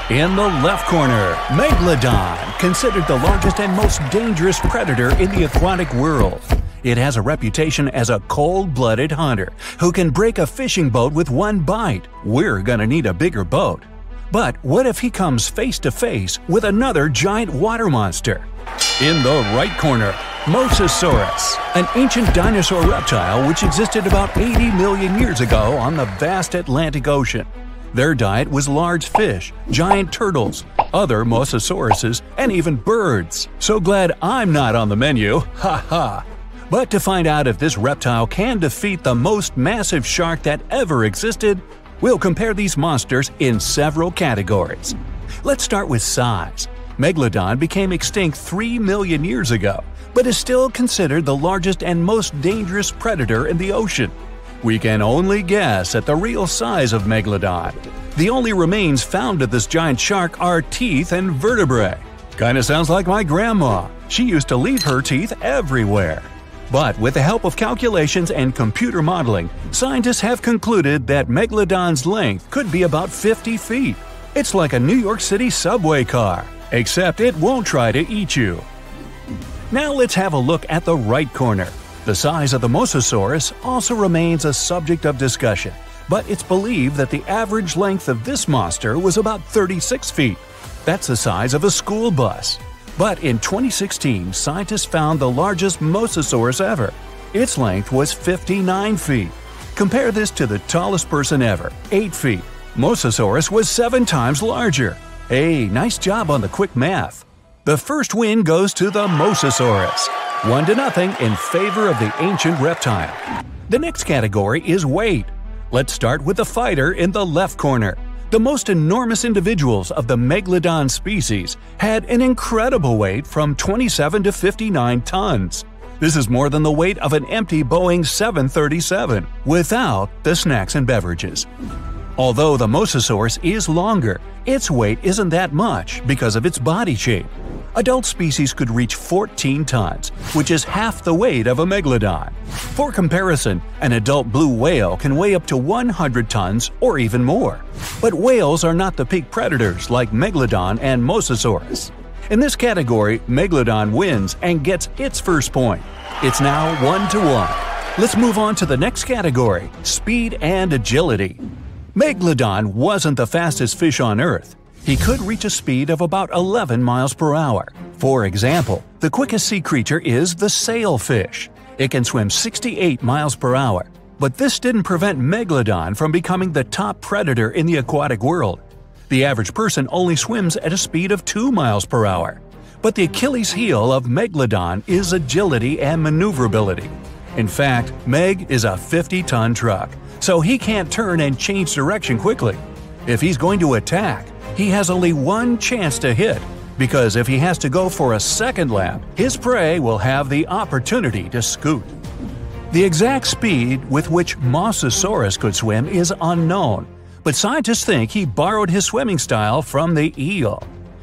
In the left corner, Megalodon, considered the largest and most dangerous predator in the aquatic world. It has a reputation as a cold-blooded hunter who can break a fishing boat with one bite. We're gonna need a bigger boat. But what if he comes face-to-face with another giant water monster? In the right corner, Mosasaurus, an ancient dinosaur reptile which existed about 80 million years ago on the vast Atlantic Ocean. Their diet was large fish, giant turtles, other Mosasauruses, and even birds. So glad I'm not on the menu, ha ha! But to find out if this reptile can defeat the most massive shark that ever existed, we'll compare these monsters in several categories. Let's start with size. Megalodon became extinct 3 million years ago, but is still considered the largest and most dangerous predator in the ocean. We can only guess at the real size of Megalodon. The only remains found of this giant shark are teeth and vertebrae. Kinda sounds like my grandma. She used to leave her teeth everywhere. But with the help of calculations and computer modeling, scientists have concluded that Megalodon's length could be about 50 feet. It's like a New York City subway car, except it won't try to eat you. Now let's have a look at the right corner. The size of the Mosasaurus also remains a subject of discussion, but it's believed that the average length of this monster was about 36 feet. That's the size of a school bus. But in 2016, scientists found the largest Mosasaurus ever. Its length was 59 feet. Compare this to the tallest person ever, 8 feet. Mosasaurus was 7 times larger. Hey, nice job on the quick math. The first win goes to the Mosasaurus, 1-0 in favor of the ancient reptile. The next category is weight. Let's start with the fighter in the left corner. The most enormous individuals of the Megalodon species had an incredible weight from 27 to 59 tons. This is more than the weight of an empty Boeing 737, without the snacks and beverages. Although the Mosasaurus is longer, its weight isn't that much because of its body shape. Adult species could reach 14 tons, which is half the weight of a Megalodon. For comparison, an adult blue whale can weigh up to 100 tons or even more. But whales are not the peak predators like Megalodon and Mosasaurus. In this category, Megalodon wins and gets its first point. It's now 1-1. Let's move on to the next category, speed and agility. Megalodon wasn't the fastest fish on Earth. He could reach a speed of about 11 miles per hour. For example, the quickest sea creature is the sailfish. It can swim 68 miles per hour. But this didn't prevent Megalodon from becoming the top predator in the aquatic world. The average person only swims at a speed of 2 miles per hour. But the Achilles heel of Megalodon is agility and maneuverability. In fact, Meg is a 50-ton truck, so he can't turn and change direction quickly. If he's going to attack, he has only one chance to hit, because if he has to go for a second lap, his prey will have the opportunity to scoot. The exact speed with which Mosasaurus could swim is unknown, but scientists think he borrowed his swimming style from the eel.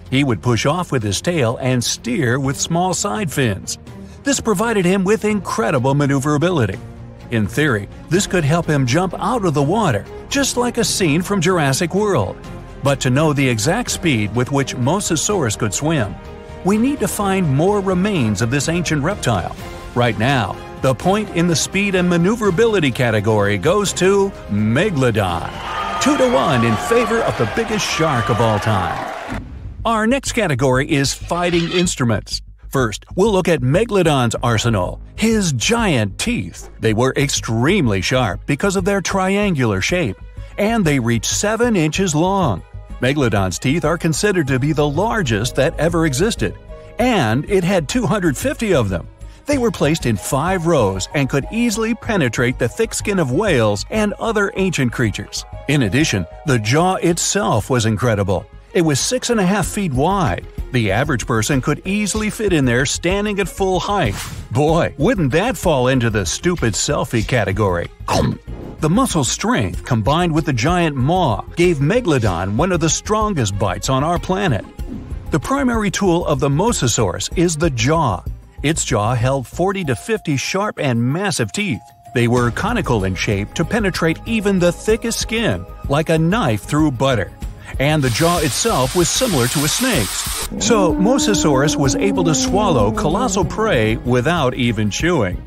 He would push off with his tail and steer with small side fins. This provided him with incredible maneuverability. In theory, this could help him jump out of the water, just like a scene from Jurassic World. But to know the exact speed with which Mosasaurus could swim, we need to find more remains of this ancient reptile. Right now, the point in the speed and maneuverability category goes to Megalodon, 2-1 in favor of the biggest shark of all time. Our next category is fighting instruments. First, we'll look at Megalodon's arsenal, his giant teeth. They were extremely sharp because of their triangular shape, and they reach 7 inches long. Megalodon's teeth are considered to be the largest that ever existed, and it had 250 of them. They were placed in 5 rows and could easily penetrate the thick skin of whales and other ancient creatures. In addition, the jaw itself was incredible. It was 6.5 feet wide. The average person could easily fit in there standing at full height. Boy, wouldn't that fall into the stupid selfie category. The muscle strength combined with the giant maw gave Megalodon one of the strongest bites on our planet. The primary tool of the Mosasaurus is the jaw. Its jaw held 40 to 50 sharp and massive teeth. They were conical in shape to penetrate even the thickest skin, like a knife through butter. and the jaw itself was similar to a snake's. So Mosasaurus was able to swallow colossal prey without even chewing.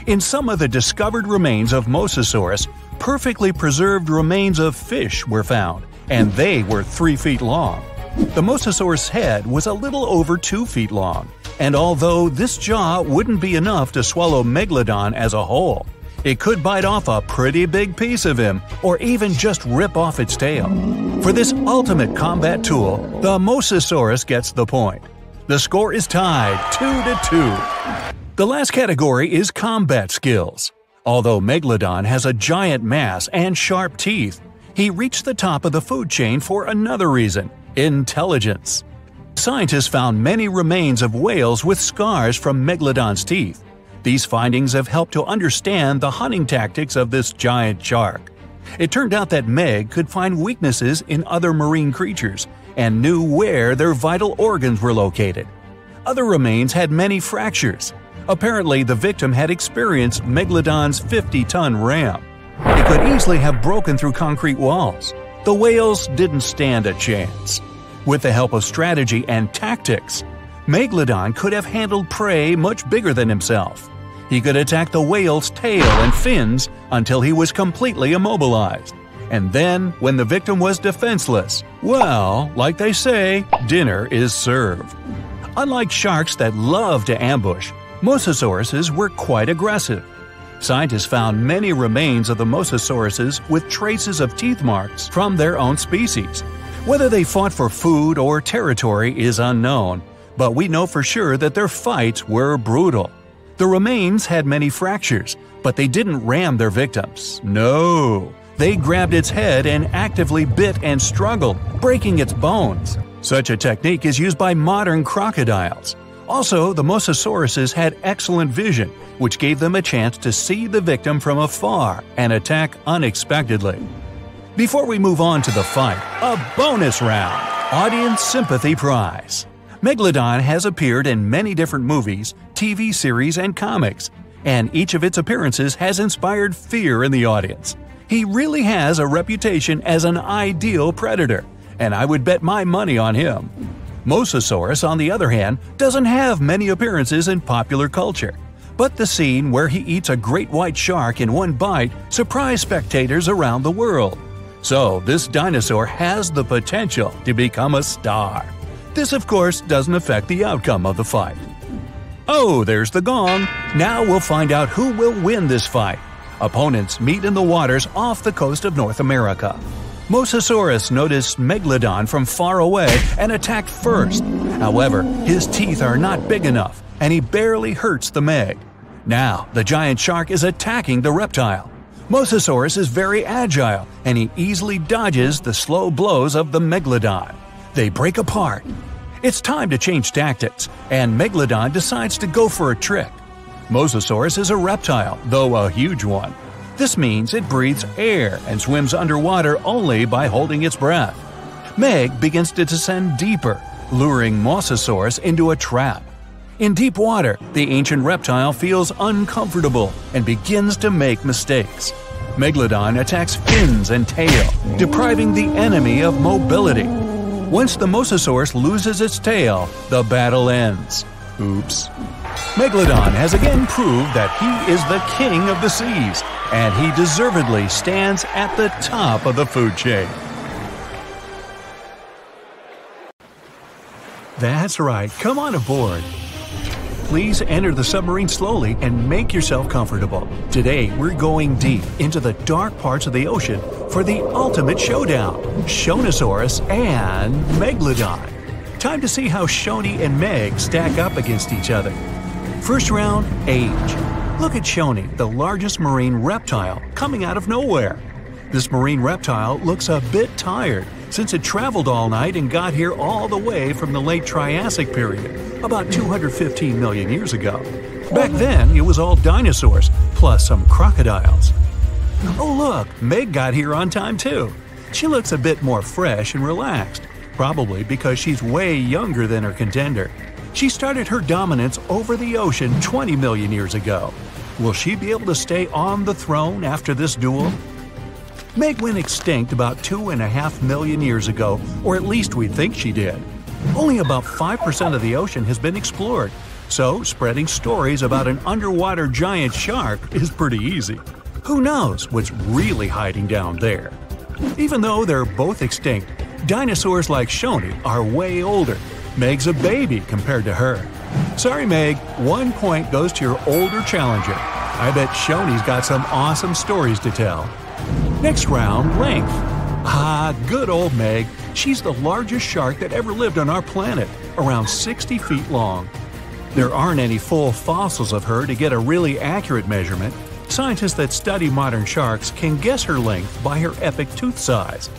In some of the discovered remains of Mosasaurus, perfectly preserved remains of fish were found, and they were 3 feet long. The Mosasaurus head was a little over 2 feet long, and although this jaw wouldn't be enough to swallow Megalodon as a whole, it could bite off a pretty big piece of him or even just rip off its tail. For this ultimate combat tool, the Mosasaurus gets the point. The score is tied 2-2. The last category is combat skills. Although Megalodon has a giant mass and sharp teeth, he reached the top of the food chain for another reason – intelligence. Scientists found many remains of whales with scars from Megalodon's teeth. These findings have helped to understand the hunting tactics of this giant shark. It turned out that Meg could find weaknesses in other marine creatures and knew where their vital organs were located. Other remains had many fractures. Apparently, the victim had experienced Megalodon's 50-ton ram. It could easily have broken through concrete walls. The whales didn't stand a chance. With the help of strategy and tactics, Megalodon could have handled prey much bigger than himself. He could attack the whale's tail and fins until he was completely immobilized. And then, when the victim was defenseless, well, like they say, dinner is served. Unlike sharks that love to ambush, Mosasauruses were quite aggressive. Scientists found many remains of the Mosasauruses with traces of teeth marks from their own species. Whether they fought for food or territory is unknown, but we know for sure that their fights were brutal. The remains had many fractures, but they didn't ram their victims. No, they grabbed its head and actively bit and struggled, breaking its bones. Such a technique is used by modern crocodiles. Also, the Mosasauruses had excellent vision, which gave them a chance to see the victim from afar and attack unexpectedly. Before we move on to the fight, a bonus round – Audience Sympathy Prize. Megalodon has appeared in many different movies, TV series, and comics, and each of its appearances has inspired fear in the audience. He really has a reputation as an ideal predator, and I would bet my money on him. Mosasaurus, on the other hand, doesn't have many appearances in popular culture, but the scene where he eats a great white shark in one bite surprised spectators around the world. So this dinosaur has the potential to become a star. This, of course, doesn't affect the outcome of the fight. Oh, there's the gong. Now we'll find out who will win this fight. Opponents meet in the waters off the coast of North America. Mosasaurus noticed Megalodon from far away and attacked first. However, his teeth are not big enough, and he barely hurts the Meg. Now, the giant shark is attacking the reptile. Mosasaurus is very agile, and he easily dodges the slow blows of the Megalodon. They break apart. It's time to change tactics, and Megalodon decides to go for a trick. Mosasaurus is a reptile, though a huge one. This means it breathes air and swims underwater only by holding its breath. Meg begins to descend deeper, luring Mosasaurus into a trap. In deep water, the ancient reptile feels uncomfortable and begins to make mistakes. Megalodon attacks fins and tail, depriving the enemy of mobility. Once the Mosasaurus loses its tail, the battle ends. Oops. Megalodon has again proved that he is the king of the seas, and he deservedly stands at the top of the food chain. That's right, come on aboard. Please enter the submarine slowly and make yourself comfortable. Today, we're going deep into the dark parts of the ocean for the ultimate showdown, Shawnosaurus and Megalodon. Time to see how Shoni and Meg stack up against each other. First round, age. Look at Shoni, the largest marine reptile, coming out of nowhere. This marine reptile looks a bit tired since it traveled all night and got here all the way from the late Triassic period, about 215 million years ago. Back then, it was all dinosaurs, plus some crocodiles. Oh look, Meg got here on time too. She looks a bit more fresh and relaxed, probably because she's way younger than her contender. She started her dominance over the ocean 20 million years ago. Will she be able to stay on the throne after this duel? Meg went extinct about 2.5 million years ago, or at least we think she did. Only about 5% of the ocean has been explored, so spreading stories about an underwater giant shark is pretty easy. Who knows what's really hiding down there? Even though they're both extinct, dinosaurs like Shoni are way older. Meg's a baby compared to her. Sorry, Meg, 1 point goes to your older challenger. I bet Shoni's got some awesome stories to tell. Next round, length. Good old Meg. She's the largest shark that ever lived on our planet, around 60 feet long. There aren't any full fossils of her to get a really accurate measurement. Scientists that study modern sharks can guess her length by her epic tooth size.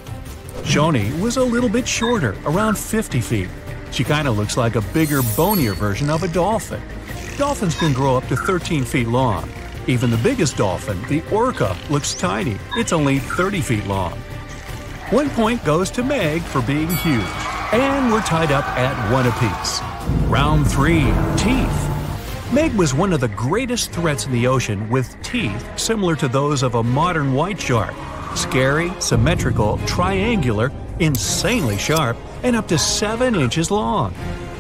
Shoni was a little bit shorter, around 50 feet. She kinda looks like a bigger, bonier version of a dolphin. Dolphins can grow up to 13 feet long. Even the biggest dolphin, the orca, looks tiny. It's only 30 feet long. 1 point goes to Meg for being huge. And we're tied up at 1 apiece. Round 3, teeth. Meg was one of the greatest threats in the ocean with teeth similar to those of a modern white shark. Scary, symmetrical, triangular, insanely sharp, and up to 7 inches long.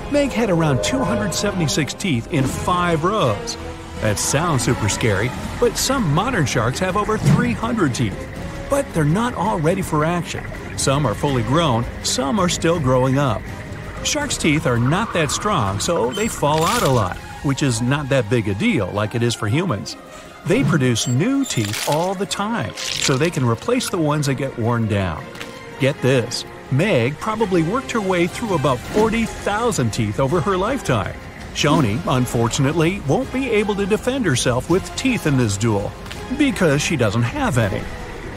Meg had around 276 teeth in 5 rows. That sounds super scary, but some modern sharks have over 300 teeth. But they're not all ready for action. Some are fully grown, some are still growing up. Sharks' teeth are not that strong, so they fall out a lot, which is not that big a deal like it is for humans. They produce new teeth all the time, so they can replace the ones that get worn down. Get this, Meg probably worked her way through about 40,000 teeth over her lifetime. Shoni, unfortunately, won't be able to defend herself with teeth in this duel, because she doesn't have any.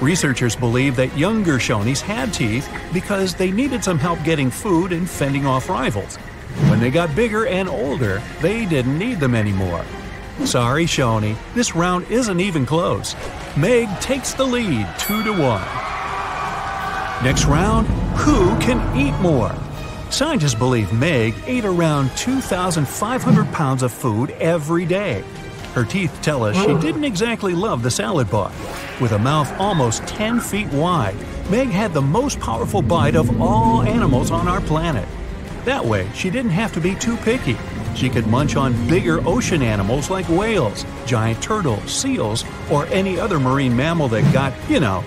Researchers believe that younger Shonis had teeth because they needed some help getting food and fending off rivals. When they got bigger and older, they didn't need them anymore. Sorry, Shoni, this round isn't even close. Meg takes the lead 2-1. Next round, who can eat more? Scientists believe Meg ate around 2,500 pounds of food every day. Her teeth tell us she didn't exactly love the salad bar. With a mouth almost 10 feet wide, Meg had the most powerful bite of all animals on our planet. That way, she didn't have to be too picky. She could munch on bigger ocean animals like whales, giant turtles, seals, or any other marine mammal that got,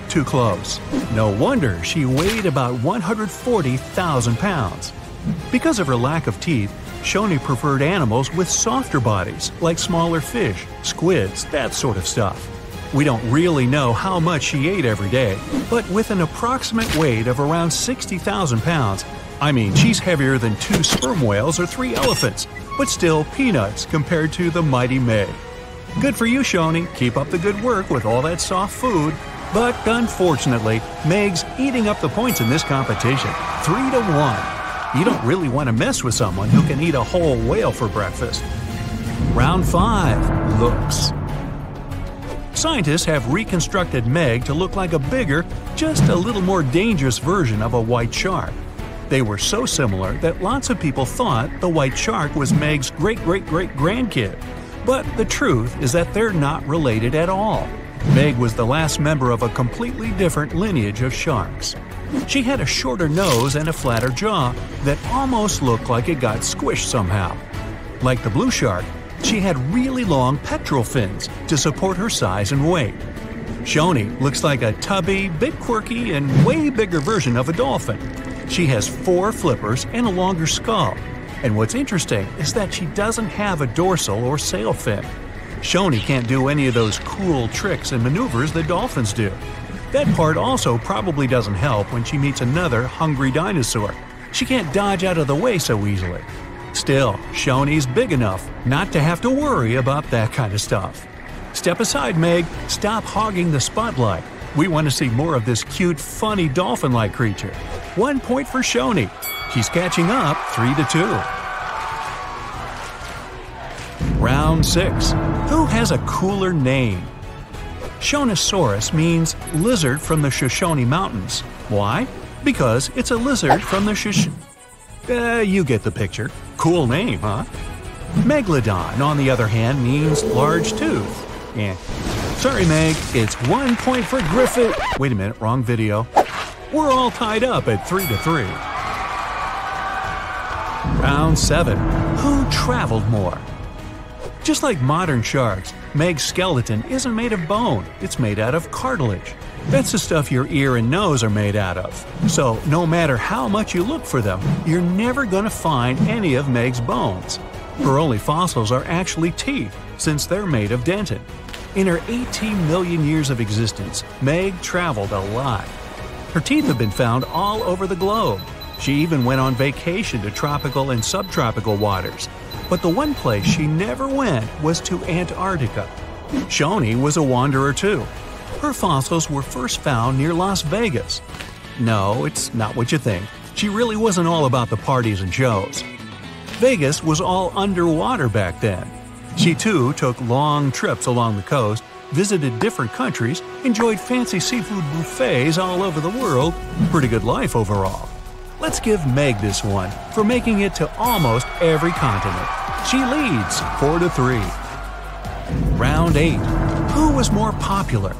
too close. No wonder she weighed about 140,000 pounds. Because of her lack of teeth, Shoni preferred animals with softer bodies, like smaller fish, squids, that sort of stuff. We don't really know how much she ate every day, but with an approximate weight of around 60,000 pounds, she's heavier than 2 sperm whales or 3 elephants, but still peanuts compared to the mighty Meg. Good for you, Shoni. Keep up the good work with all that soft food. But unfortunately, Meg's eating up the points in this competition, 3-1. You don't really want to mess with someone who can eat a whole whale for breakfast. Round 5, looks. Scientists have reconstructed Meg to look like a bigger, just a little more dangerous version of a white shark. They were so similar that lots of people thought the white shark was Meg's great-great-great-grandkid. But the truth is that they're not related at all. Meg was the last member of a completely different lineage of sharks. She had a shorter nose and a flatter jaw that almost looked like it got squished somehow. Like the blue shark, she had really long pectoral fins to support her size and weight. Shoni looks like a tubby, bit quirky, and way bigger version of a dolphin. She has 4 flippers and a longer skull. And what's interesting is that she doesn't have a dorsal or sail fin. Shoni can't do any of those cool tricks and maneuvers that dolphins do. That part also probably doesn't help when she meets another hungry dinosaur. She can't dodge out of the way so easily. Still, Shoni's big enough not to have to worry about that kind of stuff. Step aside, Meg. Stop hogging the spotlight. We want to see more of this cute, funny dolphin-like creature. 1 point for Shoni. She's catching up 3-2. Round 6. Who has a cooler name? Shonosaurus means lizard from the Shoshone Mountains. Why? Because it's a lizard from the you get the picture. Cool name, huh? Megalodon, on the other hand, means large tooth. Sorry, Meg, it's 1 point for Griffith. Wait a minute, wrong video. We're all tied up at 3-3. Round 7. Who traveled more? Just like modern sharks, Meg's skeleton isn't made of bone, it's made out of cartilage. That's the stuff your ear and nose are made out of. So no matter how much you look for them, you're never going to find any of Meg's bones. Her only fossils are actually teeth, since they're made of dentin. In her 18 million years of existence, Meg traveled a lot. Her teeth have been found all over the globe. She even went on vacation to tropical and subtropical waters. But the one place she never went was to Antarctica. Shoni was a wanderer too. Her fossils were first found near Las Vegas. No, it's not what you think. She really wasn't all about the parties and shows. Vegas was all underwater back then. She too took long trips along the coast, visited different countries, enjoyed fancy seafood buffets all over the world. Pretty good life overall. Let's give Meg this one for making it to almost every continent. She leads 4-3. Round 8. Who was more popular?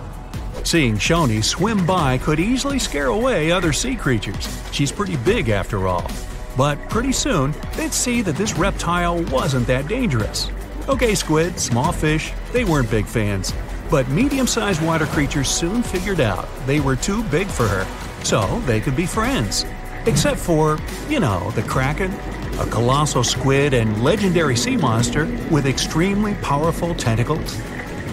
Seeing Shoni swim by could easily scare away other sea creatures. She's pretty big after all. But pretty soon, they'd see that this reptile wasn't that dangerous. Okay, squid, small fish, they weren't big fans. But medium-sized water creatures soon figured out they were too big for her, so they could be friends. Except for, the kraken, a colossal squid and legendary sea monster with extremely powerful tentacles.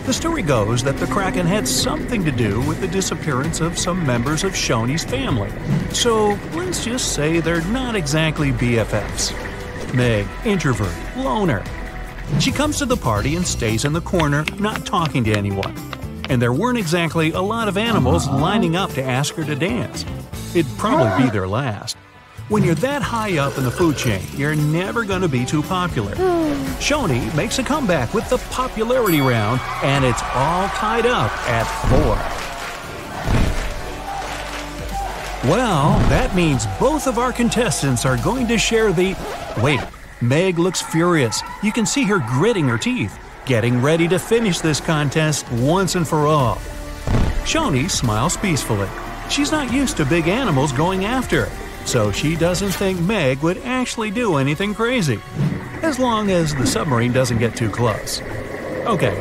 The story goes that the kraken had something to do with the disappearance of some members of Shoni's family. So let's just say they're not exactly BFFs. Meg, introvert, loner. She comes to the party and stays in the corner, not talking to anyone. And there weren't exactly a lot of animals lining up to ask her to dance. It'd probably be their last. When you're that high up in the food chain, you're never going to be too popular. Shoni makes a comeback with the popularity round, and it's all tied up at 4. Well, that means both of our contestants are going to share the… Wait, Meg looks furious. You can see her gritting her teeth, getting ready to finish this contest once and for all. Shoni smiles peacefully. She's not used to big animals going after her, so she doesn't think Meg would actually do anything crazy, as long as the submarine doesn't get too close. Okay,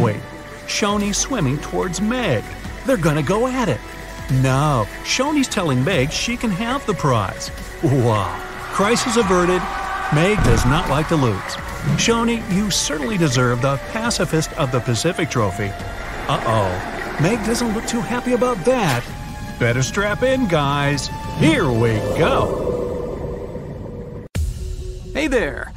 wait, Shoni's swimming towards Meg. They're gonna go at it. No, Shoni's telling Meg she can have the prize. Wow, crisis averted. Meg does not like to lose. Shoni, you certainly deserve the Pacifist of the Pacific trophy. Uh-oh. Meg doesn't look too happy about that. Better strap in, guys. Here we go. Hey there.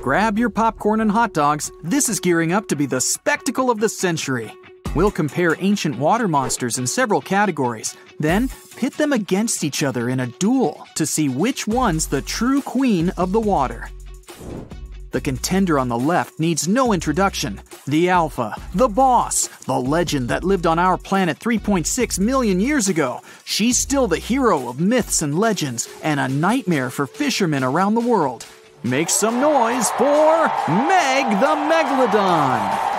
Grab your popcorn and hot dogs. This is gearing up to be the spectacle of the century. We'll compare ancient water monsters in several categories, then pit them against each other in a duel to see which one's the true queen of the water. The contender on the left needs no introduction. The alpha, the boss, the legend that lived on our planet 3.6 million years ago. She's still the hero of myths and legends and a nightmare for fishermen around the world. Make some noise for Meg the Megalodon!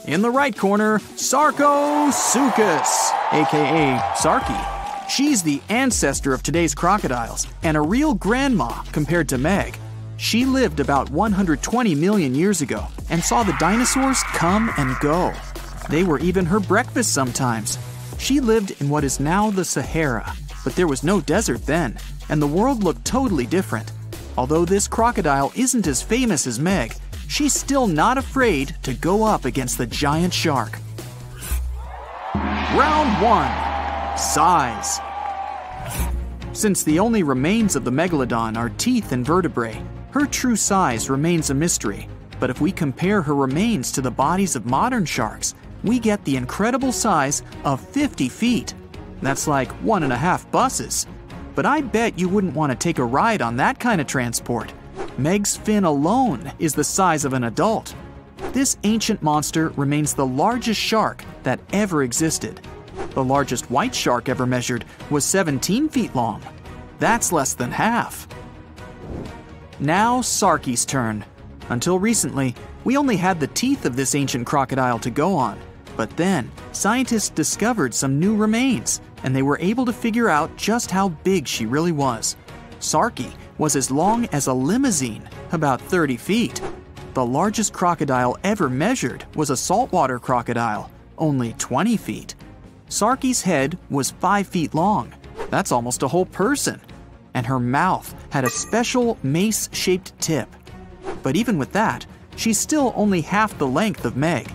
In the right corner, Sarcosuchus, aka Sarky. She's the ancestor of today's crocodiles and a real grandma compared to Meg. She lived about 120 million years ago and saw the dinosaurs come and go. They were even her breakfast sometimes. She lived in what is now the Sahara, but there was no desert then, and the world looked totally different. Although this crocodile isn't as famous as Meg, she's still not afraid to go up against the giant shark. Round 1. Size. Since the only remains of the Megalodon are teeth and vertebrae, her true size remains a mystery. But if we compare her remains to the bodies of modern sharks, we get the incredible size of 50 feet. That's like 1.5 buses. But I bet you wouldn't want to take a ride on that kind of transport. Meg's fin alone is the size of an adult. This ancient monster remains the largest shark that ever existed. The largest white shark ever measured was 17 feet long. That's less than half. Now Sarky's turn. Until recently, We only had the teeth of this ancient crocodile to go on. But then, scientists discovered some new remains, and they were able to figure out just how big she really was. Sarki was as long as a limousine, about 30 feet. The largest crocodile ever measured was a saltwater crocodile, only 20 feet. Sarki's head was 5 feet long. That's almost a whole person. And her mouth had a special mace-shaped tip. But even with that, she's still only half the length of Meg.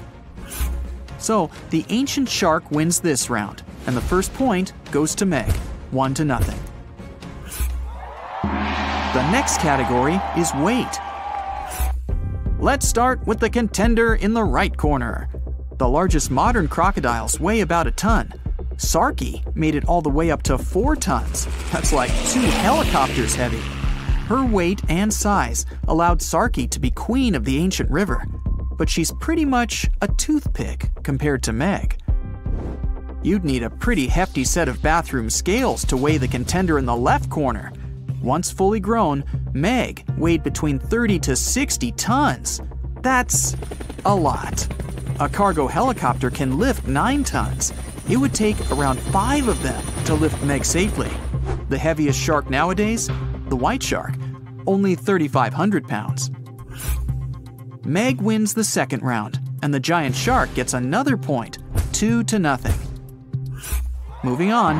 So, the ancient shark wins this round, and the first point goes to Meg, 1-0. The next category is weight. Let's start with the contender in the right corner. The largest modern crocodiles weigh about a ton. Sarki made it all the way up to 4 tons. That's like 2 helicopters heavy. Her weight and size allowed Sarki to be queen of the ancient river. But she's pretty much a toothpick compared to Meg. You'd need a pretty hefty set of bathroom scales to weigh the contender in the left corner. Once fully grown, Meg weighed between 30 to 60 tons. That's a lot. A cargo helicopter can lift 9 tons. It would take around 5 of them to lift Meg safely. The heaviest shark nowadays? The white shark, only 3,500 pounds. Meg wins the second round, and the giant shark gets another point, 2-0. Moving on,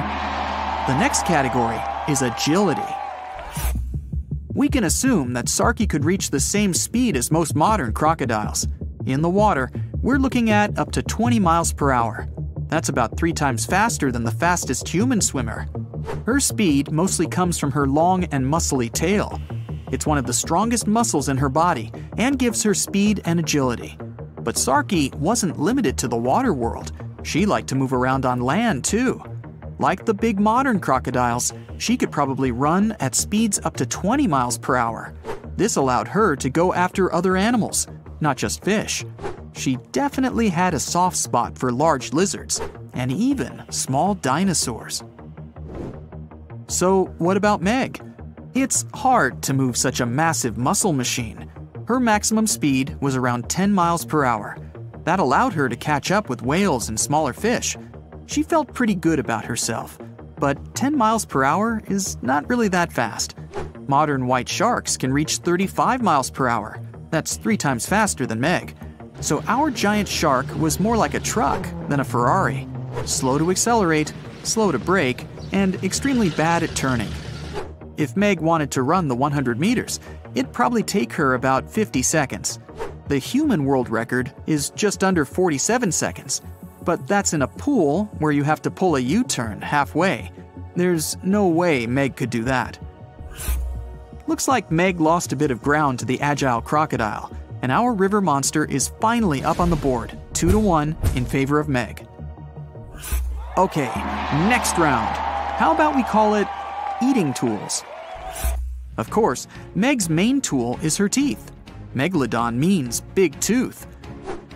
the next category is agility. We can assume that Sarki could reach the same speed as most modern crocodiles. In the water, we're looking at up to 20 miles per hour. That's about 3 times faster than the fastest human swimmer. Her speed mostly comes from her long and muscly tail. It's one of the strongest muscles in her body and gives her speed and agility. But Sarki wasn't limited to the water world. She liked to move around on land too. Like the big modern crocodiles, she could probably run at speeds up to 20 miles per hour. This allowed her to go after other animals, not just fish. She definitely had a soft spot for large lizards and even small dinosaurs. So what about Meg? It's hard to move such a massive muscle machine. Her maximum speed was around 10 miles per hour. That allowed her to catch up with whales and smaller fish. She felt pretty good about herself, but 10 miles per hour is not really that fast. Modern white sharks can reach 35 miles per hour. That's 3 times faster than Meg. So our giant shark was more like a truck than a Ferrari. Slow to accelerate, slow to brake, and extremely bad at turning. If Meg wanted to run the 100 meters, it'd probably take her about 50 seconds. The human world record is just under 47 seconds, but that's in a pool where you have to pull a U-turn halfway. There's no way Meg could do that. Looks like Meg lost a bit of ground to the agile crocodile, and our river monster is finally up on the board, 2-1 in favor of Meg. Okay, next round. How about we call it eating tools? Of course, Meg's main tool is her teeth. Megalodon means big tooth.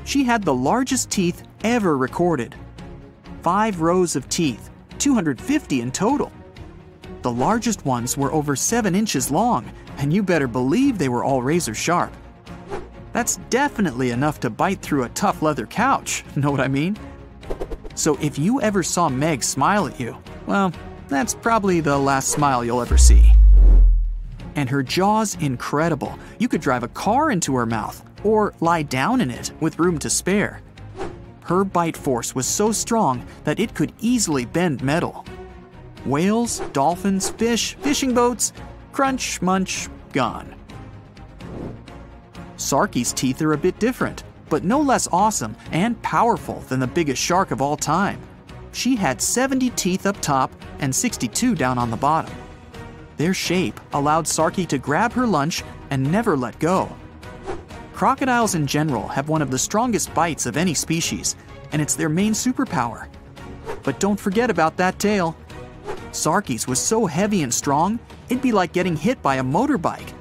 She had the largest teeth ever recorded. 5 rows of teeth, 250 in total. The largest ones were over 7 inches long, and you better believe they were all razor sharp. That's definitely enough to bite through a tough leather couch, know what I mean? So if you ever saw Meg smile at you, well, that's probably the last smile you'll ever see. And her jaw's incredible. You could drive a car into her mouth, or lie down in it with room to spare. Her bite force was so strong that it could easily bend metal. Whales, dolphins, fish, fishing boats, crunch, munch, gone. Sarki's teeth are a bit different, but no less awesome and powerful than the biggest shark of all time. She had 70 teeth up top and 62 down on the bottom. Their shape allowed Sarki to grab her lunch and never let go. Crocodiles in general have one of the strongest bites of any species, and it's their main superpower. But don't forget about that tail. Sarki's was so heavy and strong, it'd be like getting hit by a motorbike.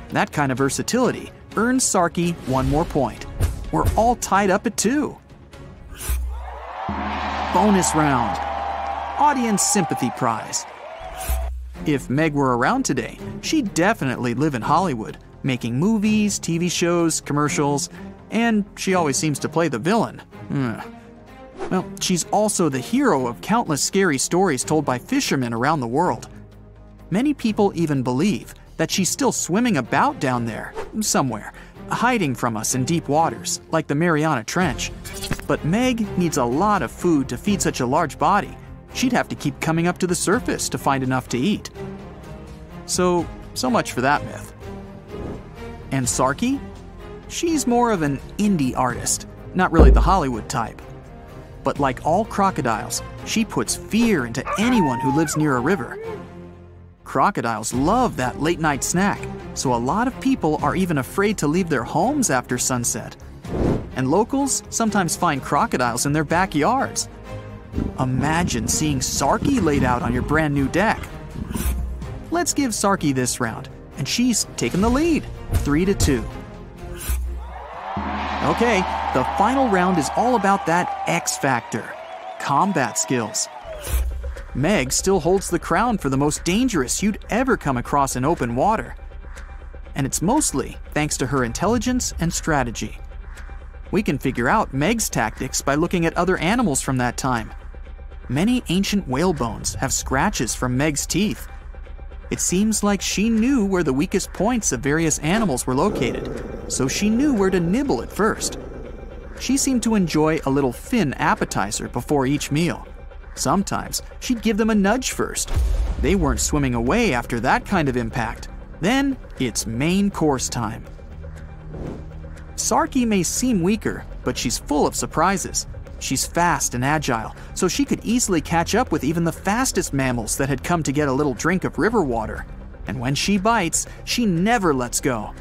That kind of versatility earns Sarki 1 more point. We're all tied up at 2. Bonus round. Audience sympathy prize. If Meg were around today, she'd definitely live in Hollywood, making movies, TV shows, commercials, and she always seems to play the villain. Well, she's also the hero of countless scary stories told by fishermen around the world. Many people even believe that she's still swimming about down there, somewhere, hiding from us in deep waters, like the Mariana Trench. But Meg needs a lot of food to feed such a large body. She'd have to keep coming up to the surface to find enough to eat. So much for that myth. And Sarky? She's more of an indie artist, not really the Hollywood type. But like all crocodiles, she puts fear into anyone who lives near a river. Crocodiles love that late-night snack, so a lot of people are even afraid to leave their homes after sunset. And locals sometimes find crocodiles in their backyards. Imagine seeing Sarky laid out on your brand new deck. Let's give Sarky this round, and she's taken the lead, 3-2. Okay, the final round is all about that X factor, combat skills. Meg still holds the crown for the most dangerous you'd ever come across in open water. And it's mostly thanks to her intelligence and strategy. We can figure out Meg's tactics by looking at other animals from that time. Many ancient whale bones have scratches from Meg's teeth. It seems like she knew where the weakest points of various animals were located, so she knew where to nibble at first. She seemed to enjoy a little fin appetizer before each meal. Sometimes she'd give them a nudge first. They weren't swimming away after that kind of impact. Then it's main course time. Sarky may seem weaker, but she's full of surprises. She's fast and agile, so she could easily catch up with even the fastest mammals that had come to get a little drink of river water. And when she bites, she never lets go.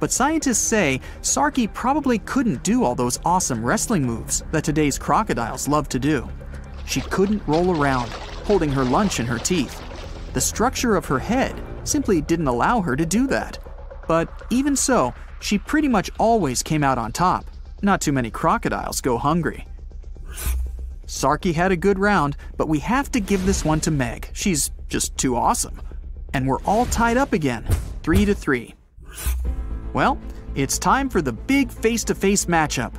But scientists say Sarky probably couldn't do all those awesome wrestling moves that today's crocodiles love to do. She couldn't roll around, holding her lunch in her teeth. The structure of her head simply didn't allow her to do that. But even so, she pretty much always came out on top. Not too many crocodiles go hungry. Sarky had a good round, but we have to give this one to Meg. She's just too awesome. And we're all tied up again, 3-3. Well, it's time for the big face-to-face matchup.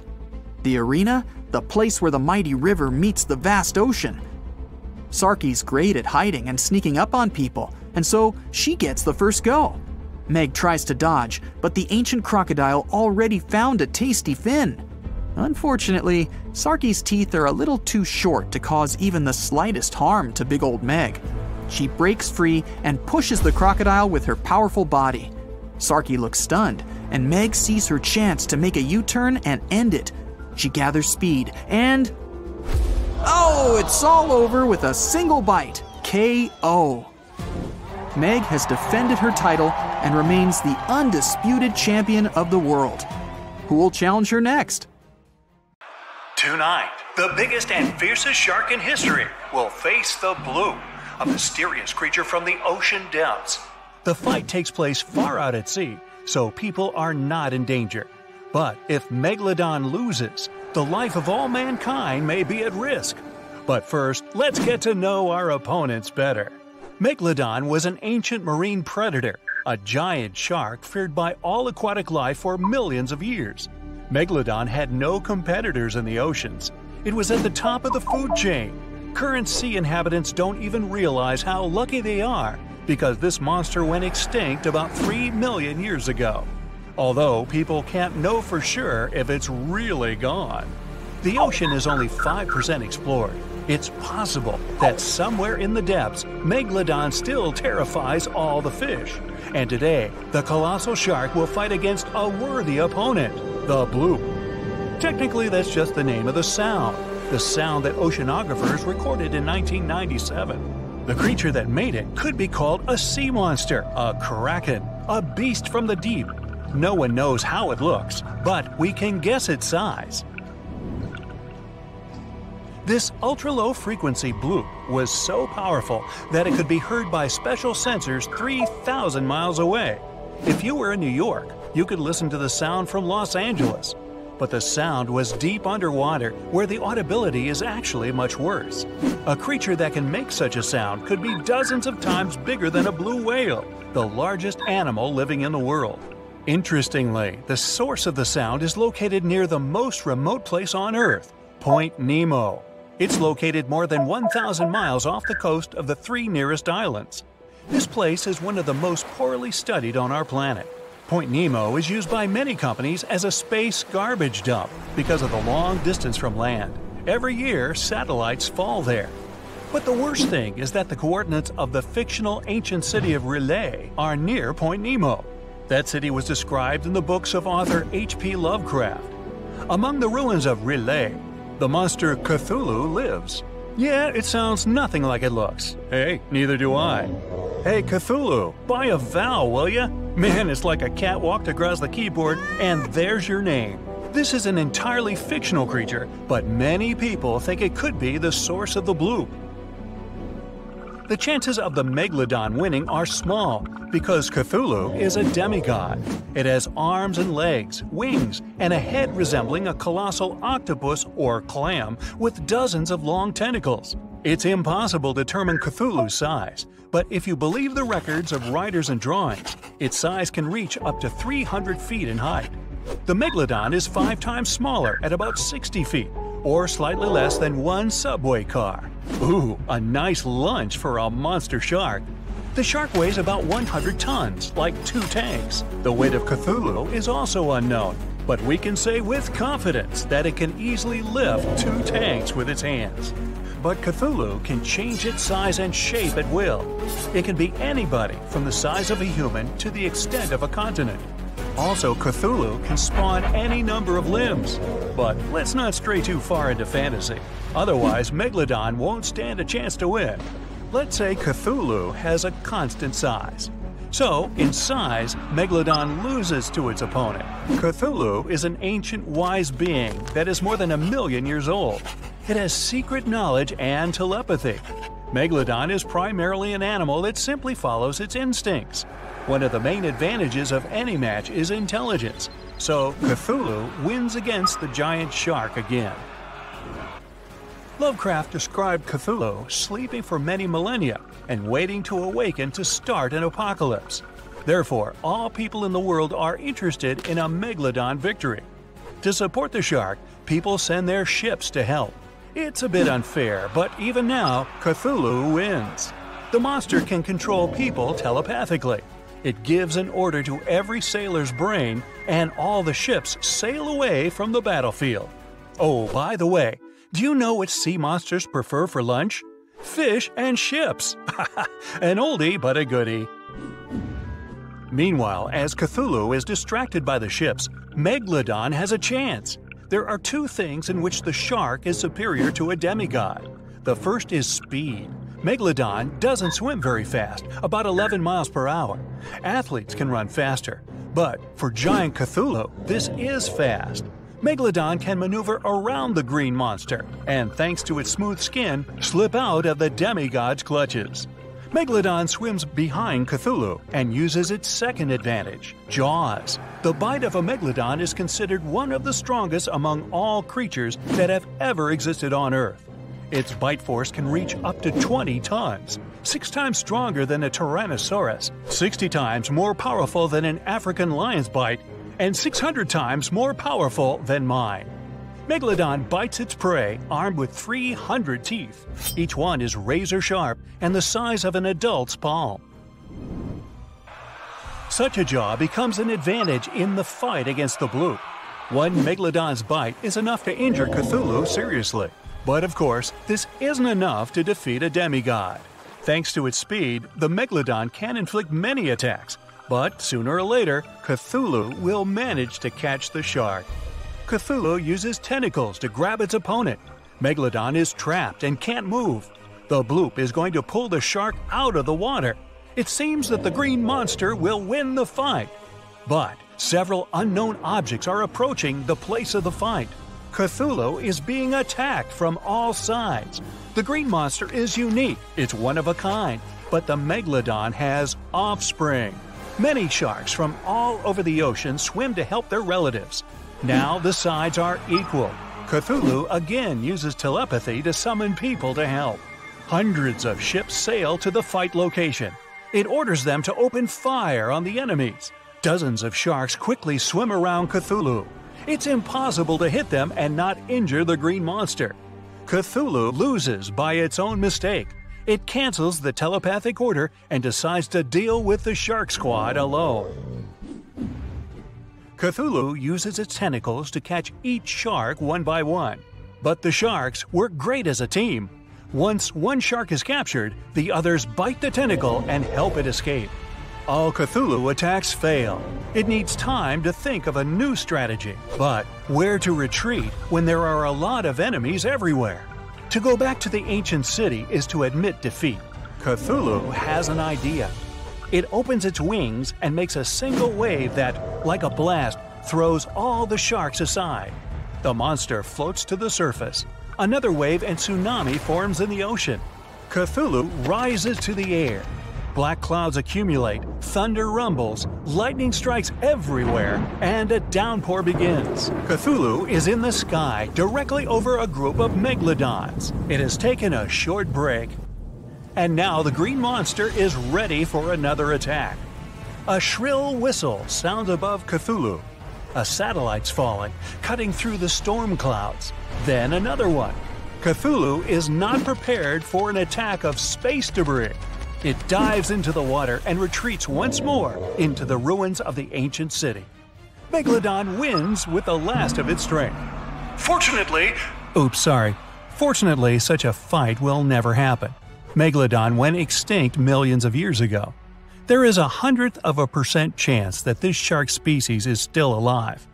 The arena, the place where the mighty river meets the vast ocean. Sarky's great at hiding and sneaking up on people, and so she gets the first go. Meg tries to dodge, but the ancient crocodile already found a tasty fin. Unfortunately, Sarky's teeth are a little too short to cause even the slightest harm to big old Meg. She breaks free and pushes the crocodile with her powerful body. Sarky looks stunned, and Meg sees her chance to make a U-turn and end it. She gathers speed and... oh, it's all over with a single bite. KO. Meg has defended her title and remains the undisputed champion of the world. Who will challenge her next? Tonight, the biggest and fiercest shark in history will face the Blue, a mysterious creature from the ocean depths. The fight takes place far out at sea, so people are not in danger. But if Megalodon loses, the life of all mankind may be at risk. But first, let's get to know our opponents better. Megalodon was an ancient marine predator, a giant shark feared by all aquatic life for millions of years. Megalodon had no competitors in the oceans. It was at the top of the food chain. Current sea inhabitants don't even realize how lucky they are because this monster went extinct about 3 million years ago. Although people can't know for sure if it's really gone. The ocean is only 5% explored. It's possible that somewhere in the depths, Megalodon still terrifies all the fish. And today, the colossal shark will fight against a worthy opponent, the Blue. Technically, that's just the name of the sound that oceanographers recorded in 1997. The creature that made it could be called a sea monster, a kraken, a beast from the deep. No one knows how it looks, but we can guess its size. This ultra-low frequency blue was so powerful that it could be heard by special sensors 3,000 miles away. If you were in New York, you could listen to the sound from Los Angeles. But the sound was deep underwater, where the audibility is actually much worse. A creature that can make such a sound could be dozens of times bigger than a blue whale, the largest animal living in the world. Interestingly, the source of the sound is located near the most remote place on Earth, Point Nemo. It's located more than 1,000 miles off the coast of the 3 nearest islands. This place is one of the most poorly studied on our planet. Point Nemo is used by many companies as a space garbage dump because of the long distance from land. Every year, satellites fall there. But the worst thing is that the coordinates of the fictional ancient city of R'lyeh are near Point Nemo. That city was described in the books of author H.P. Lovecraft. Among the ruins of R'lyeh, the monster Cthulhu lives. Yeah, it sounds nothing like it looks. Hey, neither do I. Hey Cthulhu, buy a vowel, will ya? Man, it's like a cat walked across the keyboard and there's your name. This is an entirely fictional creature, but many people think it could be the source of the bloop. The chances of the Megalodon winning are small because Cthulhu is a demigod. It has arms and legs, wings, and a head resembling a colossal octopus or clam with dozens of long tentacles. It's impossible to determine Cthulhu's size, but if you believe the records of writers and drawings, its size can reach up to 300 feet in height. The Megalodon is 5 times smaller at about 60 feet, or slightly less than 1 subway car. Ooh, a nice lunch for a monster shark. The shark weighs about 100 tons, like 2 tanks. The weight of Cthulhu is also unknown, but we can say with confidence that it can easily lift 2 tanks with its hands. But Cthulhu can change its size and shape at will. It can be anybody from the size of a human to the extent of a continent. Also, Cthulhu can spawn any number of limbs. But let's not stray too far into fantasy. Otherwise, Megalodon won't stand a chance to win. Let's say Cthulhu has a constant size. So, in size, Megalodon loses to its opponent. Cthulhu is an ancient wise being that is more than 1 million years old. It has secret knowledge and telepathy. Megalodon is primarily an animal that simply follows its instincts. One of the main advantages of any match is intelligence, so Cthulhu wins against the giant shark again. Lovecraft described Cthulhu sleeping for many millennia and waiting to awaken to start an apocalypse. Therefore, all people in the world are interested in a Megalodon victory. To support the shark, people send their ships to help. It's a bit unfair, but even now, Cthulhu wins. The monster can control people telepathically. It gives an order to every sailor's brain, and all the ships sail away from the battlefield. Oh, by the way, do you know what sea monsters prefer for lunch? Fish and ships! An oldie but a goodie. Meanwhile, as Cthulhu is distracted by the ships, Megalodon has a chance. There are 2 things in which the shark is superior to a demigod. The first is speed. Megalodon doesn't swim very fast, about 11 miles per hour. Athletes can run faster, but for giant Cthulhu, this is fast. Megalodon can maneuver around the green monster, and thanks to its smooth skin, slip out of the demigod's clutches. Megalodon swims behind Cthulhu and uses its second advantage, jaws. The bite of a Megalodon is considered one of the strongest among all creatures that have ever existed on Earth. Its bite force can reach up to 20 tons, 6 times stronger than a Tyrannosaurus, 60 times more powerful than an African lion's bite, and 600 times more powerful than mine. Megalodon bites its prey armed with 300 teeth. Each one is razor sharp and the size of an adult's palm. Such a jaw becomes an advantage in the fight against the bloop. One Megalodon's bite is enough to injure Cthulhu seriously. But of course, this isn't enough to defeat a demigod. Thanks to its speed, the Megalodon can inflict many attacks, but sooner or later, Cthulhu will manage to catch the shark. Cthulhu uses tentacles to grab its opponent. Megalodon is trapped and can't move. The bloop is going to pull the shark out of the water. It seems that the green monster will win the fight. But several unknown objects are approaching the place of the fight. Cthulhu is being attacked from all sides. The green monster is unique, it's one of a kind, but the Megalodon has offspring. Many sharks from all over the ocean swim to help their relatives. Now the sides are equal. Cthulhu again uses telepathy to summon people to help. Hundreds of ships sail to the fight location. It orders them to open fire on the enemies. Dozens of sharks quickly swim around Cthulhu. It's impossible to hit them and not injure the green monster. Cthulhu loses by its own mistake. It cancels the telepathic order and decides to deal with the shark squad alone. Cthulhu uses its tentacles to catch each shark one by one. But the sharks work great as a team. Once one shark is captured, the others bite the tentacle and help it escape. All Cthulhu attacks fail. It needs time to think of a new strategy. But where to retreat when there are a lot of enemies everywhere? To go back to the ancient city is to admit defeat. Cthulhu has an idea. It opens its wings and makes a single wave that, like a blast, throws all the sharks aside. The monster floats to the surface. Another wave and tsunami forms in the ocean. Cthulhu rises to the air. Black clouds accumulate, thunder rumbles, lightning strikes everywhere, and a downpour begins. Cthulhu is in the sky directly over a group of megalodons. It has taken a short break. And now the green monster is ready for another attack. A shrill whistle sounds above Cthulhu. A satellite's falling, cutting through the storm clouds. Then another one. Cthulhu is not prepared for an attack of space debris. It dives into the water and retreats once more into the ruins of the ancient city. Megalodon wins with the last of its strength. Fortunately, such a fight will never happen. Megalodon went extinct millions of years ago. There is 0.01% chance that this shark species is still alive.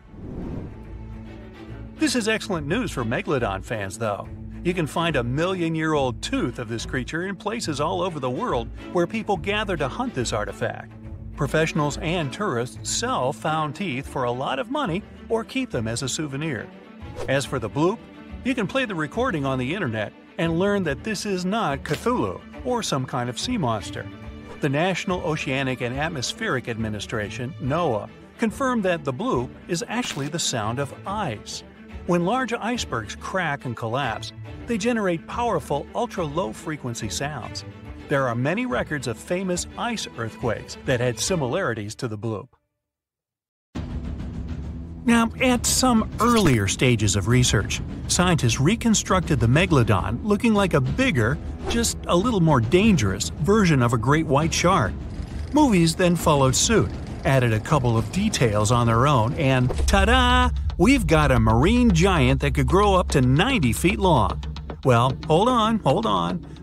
This is excellent news for Megalodon fans, though. You can find a million-year-old tooth of this creature in places all over the world where people gather to hunt this artifact. Professionals and tourists sell found teeth for a lot of money or keep them as a souvenir. As for the bloop, you can play the recording on the internet and learn that this is not Cthulhu or some kind of sea monster. The National Oceanic and Atmospheric Administration, NOAA, confirmed that the bloop is actually the sound of ice. When large icebergs crack and collapse, they generate powerful ultra-low frequency sounds. There are many records of famous ice earthquakes that had similarities to the bloop. Now, at some earlier stages of research, scientists reconstructed the megalodon looking like a bigger, just a little more dangerous, version of a great white shark. Movies then followed suit, added a couple of details on their own, and ta-da! We've got a marine giant that could grow up to 90 feet long. Well, hold on.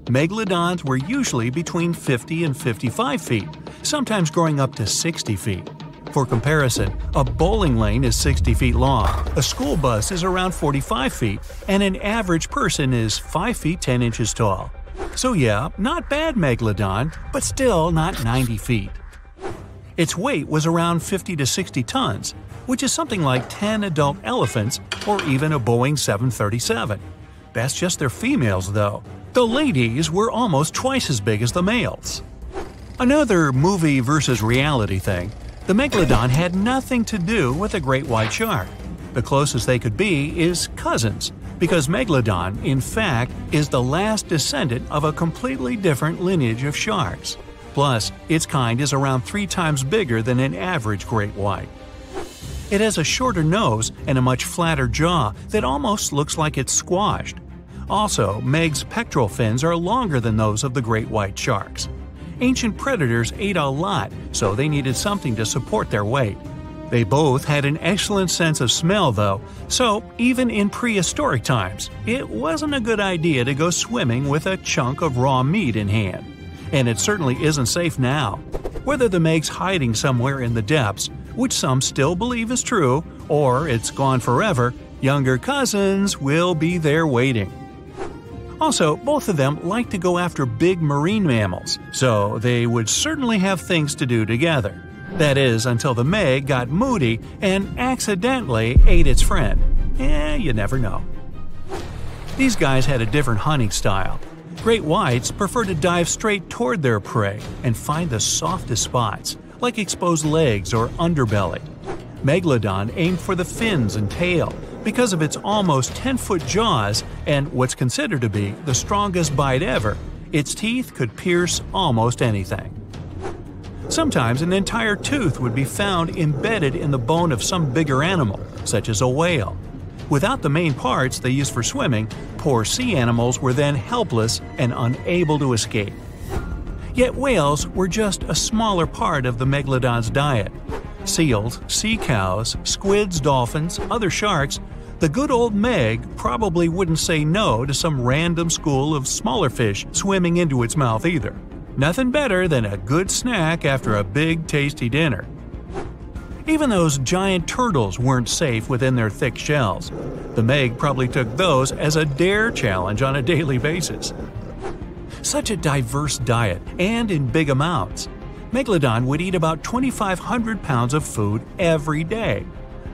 Megalodons were usually between 50 and 55 feet, sometimes growing up to 60 feet. For comparison, a bowling lane is 60 feet long, a school bus is around 45 feet, and an average person is 5 feet 10 inches tall. So yeah, not bad Megalodon, but still not 90 feet. Its weight was around 50 to 60 tons, which is something like 10 adult elephants or even a Boeing 737. That's just their females, though. The ladies were almost twice as big as the males. Another movie versus reality thing, the Megalodon had nothing to do with a great white shark. The closest they could be is cousins, because Megalodon, in fact, is the last descendant of a completely different lineage of sharks. Plus, its kind is around 3 times bigger than an average great white. It has a shorter nose and a much flatter jaw that almost looks like it's squashed. Also, Meg's pectoral fins are longer than those of the great white sharks. Ancient predators ate a lot, so they needed something to support their weight. They both had an excellent sense of smell, though, so even in prehistoric times, it wasn't a good idea to go swimming with a chunk of raw meat in hand. And it certainly isn't safe now. Whether the Meg's hiding somewhere in the depths, which some still believe is true, or it's gone forever, younger cousins will be there waiting. Also, both of them like to go after big marine mammals, so they would certainly have things to do together. That is, until the Meg got moody and accidentally ate its friend. You never know. These guys had a different hunting style. Great whites prefer to dive straight toward their prey and find the softest spots, like exposed legs or underbelly. Megalodon aimed for the fins and tail because of its almost 10-foot jaws and what's considered to be the strongest bite ever. Its teeth could pierce almost anything. Sometimes an entire tooth would be found embedded in the bone of some bigger animal, such as a whale. Without the main parts they used for swimming, poor sea animals were then helpless and unable to escape. Yet whales were just a smaller part of the megalodon's diet. Seals, sea cows, squids, dolphins, other sharks – the good old Meg probably wouldn't say no to some random school of smaller fish swimming into its mouth either. Nothing better than a good snack after a big tasty dinner. Even those giant turtles weren't safe within their thick shells. The Meg probably took those as a dare challenge on a daily basis. Such a diverse diet, and in big amounts. Megalodon would eat about 2,500 pounds of food every day.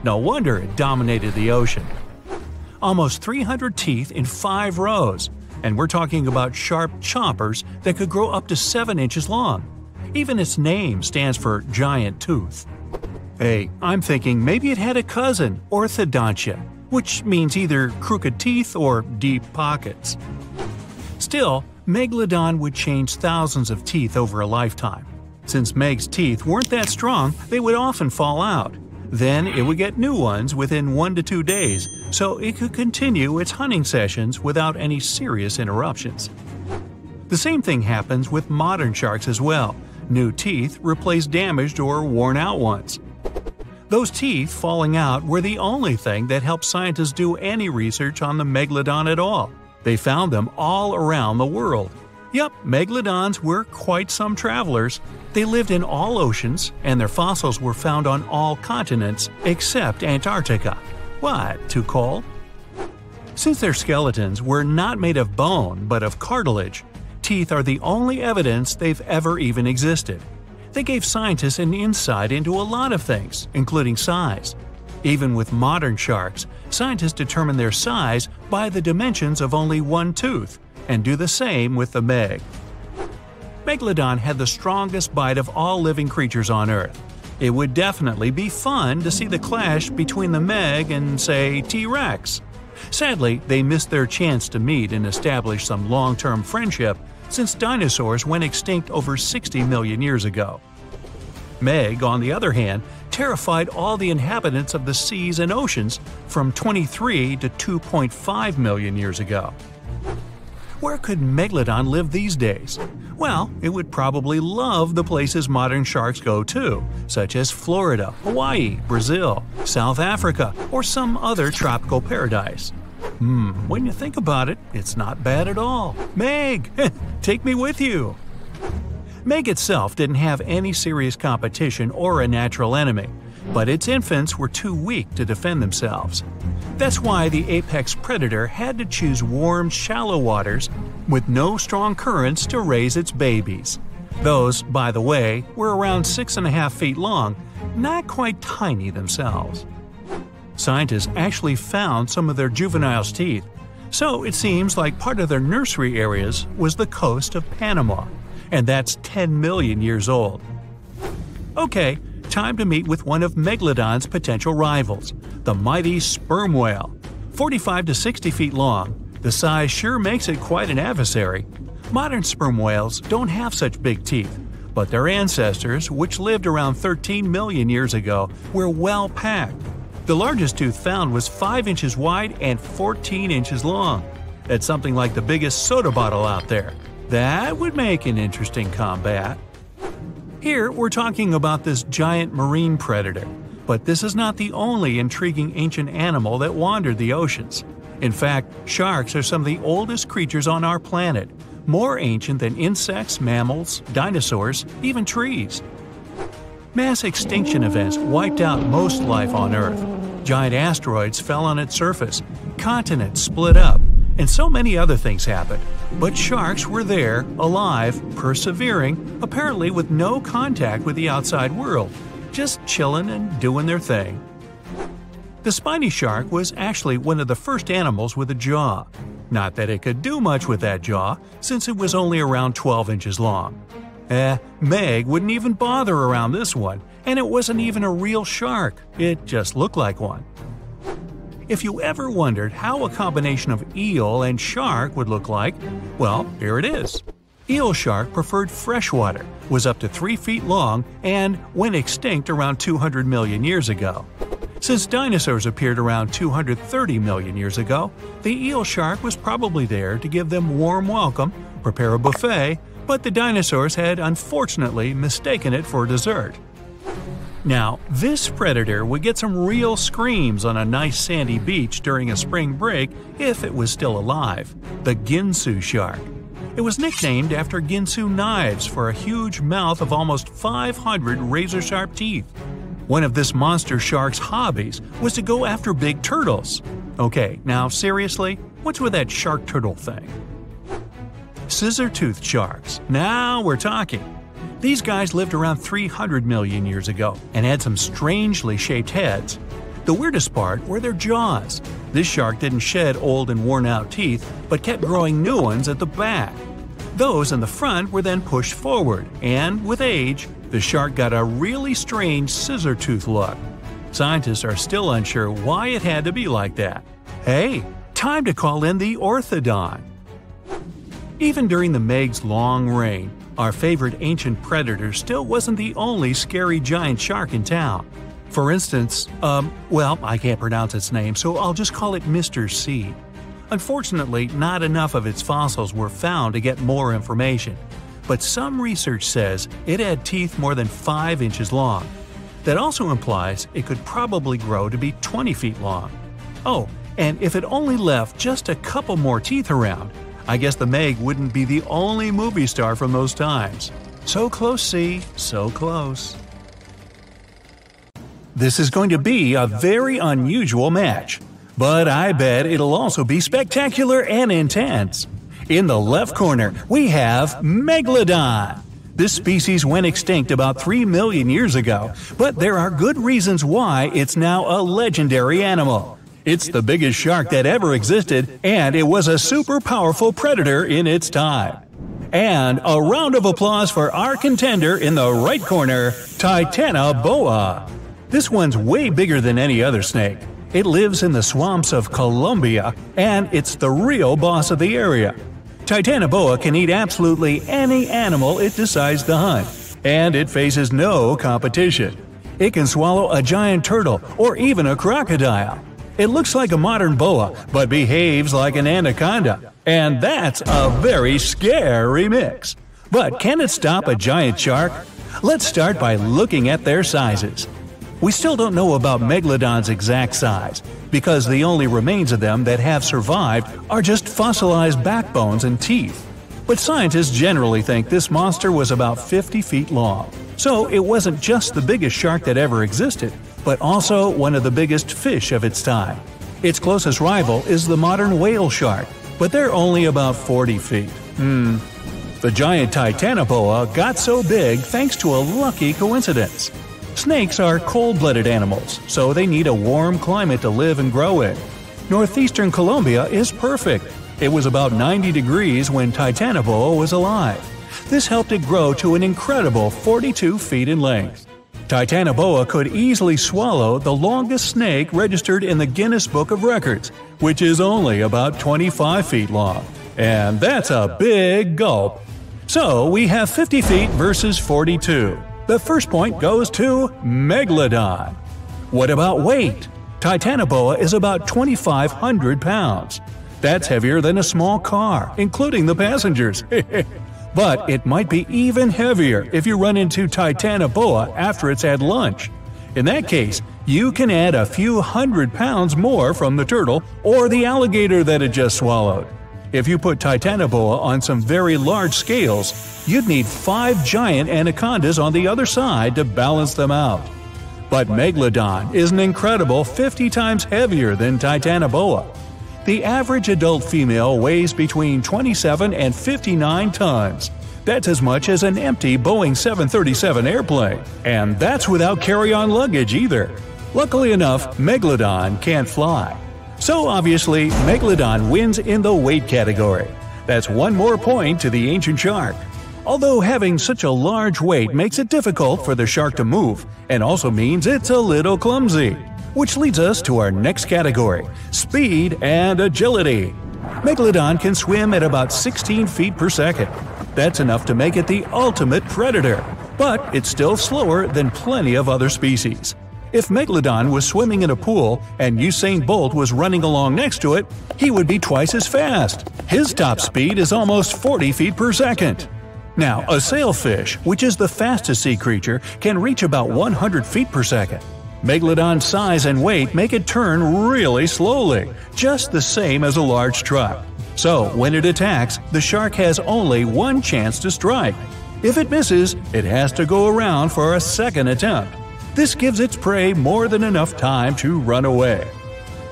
No wonder it dominated the ocean. Almost 300 teeth in 5 rows, and we're talking about sharp chompers that could grow up to 7 inches long. Even its name stands for giant tooth. Hey, I'm thinking maybe it had a cousin, orthodontia, which means either crooked teeth or deep pockets. Still, Megalodon would change thousands of teeth over a lifetime. Since Meg's teeth weren't that strong, they would often fall out. Then it would get new ones within 1 to 2 days, so it could continue its hunting sessions without any serious interruptions. The same thing happens with modern sharks as well. New teeth replace damaged or worn-out ones. Those teeth falling out were the only thing that helped scientists do any research on the Megalodon at all. They found them all around the world. Yep, Megalodons were quite some travelers. They lived in all oceans, and their fossils were found on all continents except Antarctica. What, too cold? Since their skeletons were not made of bone but of cartilage, teeth are the only evidence they've ever even existed. They gave scientists an insight into a lot of things, including size. Even with modern sharks, scientists determine their size by the dimensions of only one tooth, and do the same with the Meg. Megalodon had the strongest bite of all living creatures on Earth. It would definitely be fun to see the clash between the Meg and, say, T-Rex. Sadly, they missed their chance to meet and establish some long-term friendship since dinosaurs went extinct over 60 million years ago. Meg, on the other hand, terrified all the inhabitants of the seas and oceans from 23 to 2.5 million years ago. Where could Megalodon live these days? Well, it would probably love the places modern sharks go to, such as Florida, Hawaii, Brazil, South Africa, or some other tropical paradise. When you think about it, it's not bad at all. Meg, take me with you! Meg itself didn't have any serious competition or a natural enemy, but its infants were too weak to defend themselves. That's why the apex predator had to choose warm, shallow waters with no strong currents to raise its babies. Those, by the way, were around 6.5 feet long, not quite tiny themselves. Scientists actually found some of their juveniles' teeth, so it seems like part of their nursery areas was the coast of Panama, and that's 10 million years old. Okay, time to meet with one of Megalodon's potential rivals, the mighty sperm whale. 45 to 60 feet long, the size sure makes it quite an adversary. Modern sperm whales don't have such big teeth, but their ancestors, which lived around 13 million years ago, were well packed. The largest tooth found was 5 inches wide and 14 inches long. That's something like the biggest soda bottle out there. That would make an interesting combat. Here we're talking about this giant marine predator, but this is not the only intriguing ancient animal that wandered the oceans. In fact, sharks are some of the oldest creatures on our planet, more ancient than insects, mammals, dinosaurs, even trees. Mass extinction events wiped out most life on Earth. Giant asteroids fell on its surface, continents split up, and so many other things happened. But sharks were there, alive, persevering, apparently with no contact with the outside world, just chilling and doing their thing. The spiny shark was actually one of the first animals with a jaw. Not that it could do much with that jaw, since it was only around 12 inches long. Meg wouldn't even bother around this one, and it wasn't even a real shark, it just looked like one. If you ever wondered how a combination of eel and shark would look like, well, here it is. Eel shark preferred freshwater, was up to 3 feet long, and went extinct around 200 million years ago. Since dinosaurs appeared around 230 million years ago, the eel shark was probably there to give them warm welcome, prepare a buffet, but the dinosaurs had unfortunately mistaken it for dessert. Now, this predator would get some real screams on a nice sandy beach during a spring break if it was still alive – the Ginsu shark. It was nicknamed after Ginsu knives for a huge mouth of almost 500 razor-sharp teeth. One of this monster shark's hobbies was to go after big turtles. Okay, now seriously, what's with that shark-turtle thing? Scissor-toothed sharks. Now we're talking. These guys lived around 300 million years ago and had some strangely shaped heads. The weirdest part were their jaws. This shark didn't shed old and worn-out teeth, but kept growing new ones at the back. Those in the front were then pushed forward, and with age, the shark got a really strange scissor-tooth look. Scientists are still unsure why it had to be like that. Hey, time to call in the orthodon. Even during the Meg's long reign, our favorite ancient predator still wasn't the only scary giant shark in town. For instance, I can't pronounce its name, so I'll just call it Mr. C. Unfortunately, not enough of its fossils were found to get more information, but some research says it had teeth more than 5 inches long. That also implies it could probably grow to be 20 feet long. Oh, and if it only left just a couple more teeth around, I guess the Meg wouldn't be the only movie star from those times. So close, C, so close. This is going to be a very unusual match, but I bet it'll also be spectacular and intense. In the left corner, we have Megalodon. This species went extinct about 3 million years ago, but there are good reasons why it's now a legendary animal. It's the biggest shark that ever existed, and it was a super powerful predator in its time. And a round of applause for our contender in the right corner, Titanoboa. This one's way bigger than any other snake. It lives in the swamps of Colombia, and it's the real boss of the area. Titanoboa can eat absolutely any animal it decides to hunt, and it faces no competition. It can swallow a giant turtle or even a crocodile. It looks like a modern boa, but behaves like an anaconda, and that's a very scary mix. But can it stop a giant shark? Let's start by looking at their sizes. We still don't know about Megalodon's exact size, because the only remains of them that have survived are just fossilized backbones and teeth. But scientists generally think this monster was about 50 feet long. So it wasn't just the biggest shark that ever existed, but also one of the biggest fish of its time. Its closest rival is the modern whale shark, but they're only about 40 feet. The giant Titanoboa got so big thanks to a lucky coincidence. Snakes are cold-blooded animals, so they need a warm climate to live and grow in. Northeastern Colombia is perfect. It was about 90 degrees when Titanoboa was alive. This helped it grow to an incredible 42 feet in length. Titanoboa could easily swallow the longest snake registered in the Guinness Book of Records, which is only about 25 feet long. And that's a big gulp. So we have 50 feet versus 42. The first point goes to Megalodon. What about weight? Titanoboa is about 2,500 pounds. That's heavier than a small car, including the passengers. But it might be even heavier if you run into Titanoboa after it's had lunch. In that case, you can add a few hundred pounds more from the turtle or the alligator that it just swallowed. If you put Titanoboa on some very large scales, you'd need 5 giant anacondas on the other side to balance them out. But Megalodon is an incredible 50 times heavier than Titanoboa. The average adult female weighs between 27 and 59 tons. That's as much as an empty Boeing 737 airplane. And that's without carry-on luggage either. Luckily enough, Megalodon can't fly. So obviously, Megalodon wins in the weight category. That's one more point to the ancient shark. Although having such a large weight makes it difficult for the shark to move, and also means it's a little clumsy. Which leads us to our next category, speed and agility. Megalodon can swim at about 16 feet per second. That's enough to make it the ultimate predator, but it's still slower than plenty of other species. If Megalodon was swimming in a pool and Usain Bolt was running along next to it, he would be twice as fast. His top speed is almost 40 feet per second. Now, a sailfish, which is the fastest sea creature, can reach about 100 feet per second. Megalodon's size and weight make it turn really slowly, just the same as a large truck. So, when it attacks, the shark has only one chance to strike. If it misses, it has to go around for a second attempt. This gives its prey more than enough time to run away.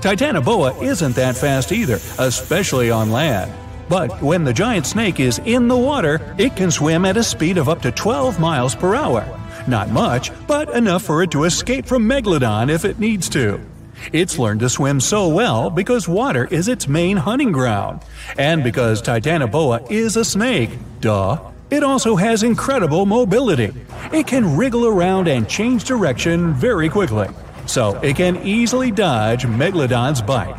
Titanoboa isn't that fast either, especially on land. But when the giant snake is in the water, it can swim at a speed of up to 12 miles per hour. Not much, but enough for it to escape from Megalodon if it needs to. It's learned to swim so well because water is its main hunting ground. And because Titanoboa is a snake, duh, it also has incredible mobility. It can wriggle around and change direction very quickly, so it can easily dodge Megalodon's bite.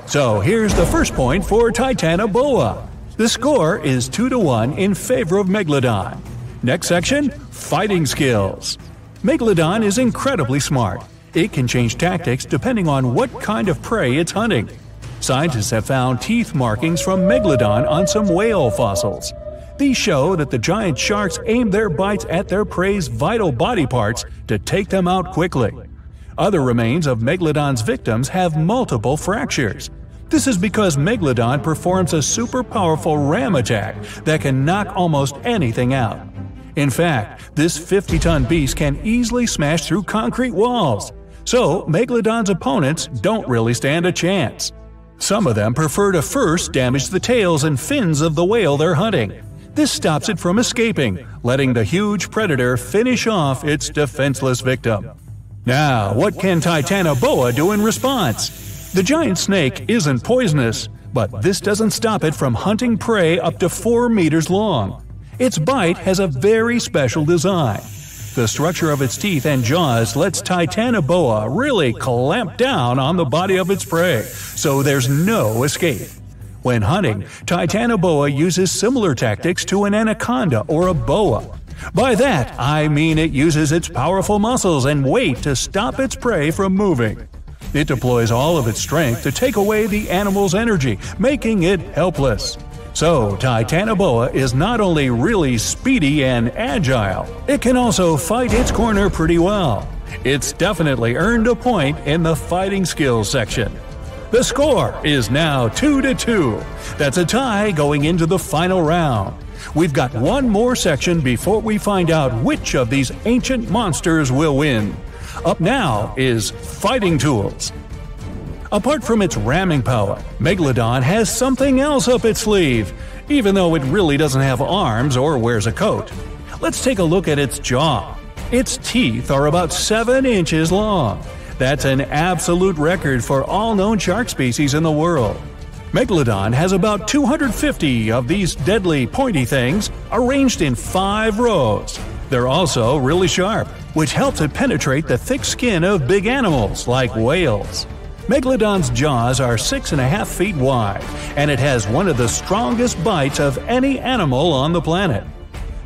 So here's the first point for Titanoboa. The score is 2-1 in favor of Megalodon. Next section, fighting skills. Megalodon is incredibly smart. It can change tactics depending on what kind of prey it's hunting. Scientists have found teeth markings from Megalodon on some whale fossils. These show that the giant sharks aim their bites at their prey's vital body parts to take them out quickly. Other remains of Megalodon's victims have multiple fractures. This is because Megalodon performs a super powerful ram attack that can knock almost anything out. In fact, this 50-ton beast can easily smash through concrete walls. So, Megalodon's opponents don't really stand a chance. Some of them prefer to first damage the tails and fins of the whale they're hunting. This stops it from escaping, letting the huge predator finish off its defenseless victim. Now, what can Titanoboa do in response? The giant snake isn't poisonous, but this doesn't stop it from hunting prey up to 4 meters long. Its bite has a very special design. The structure of its teeth and jaws lets Titanoboa really clamp down on the body of its prey, so there's no escape. When hunting, Titanoboa uses similar tactics to an anaconda or a boa. By that, I mean it uses its powerful muscles and weight to stop its prey from moving. It deploys all of its strength to take away the animal's energy, making it helpless. So, Titanoboa is not only really speedy and agile, it can also fight its corner pretty well. It's definitely earned a point in the fighting skills section. The score is now 2-2. That's a tie going into the final round. We've got one more section before we find out which of these ancient monsters will win. Up now is fighting tools. Apart from its ramming power, Megalodon has something else up its sleeve, even though it really doesn't have arms or wears a coat. Let's take a look at its jaw. Its teeth are about 7 inches long. That's an absolute record for all known shark species in the world. Megalodon has about 250 of these deadly pointy things arranged in 5 rows. They're also really sharp, which helps it penetrate the thick skin of big animals like whales. Megalodon's jaws are 6.5 feet wide, and it has one of the strongest bites of any animal on the planet.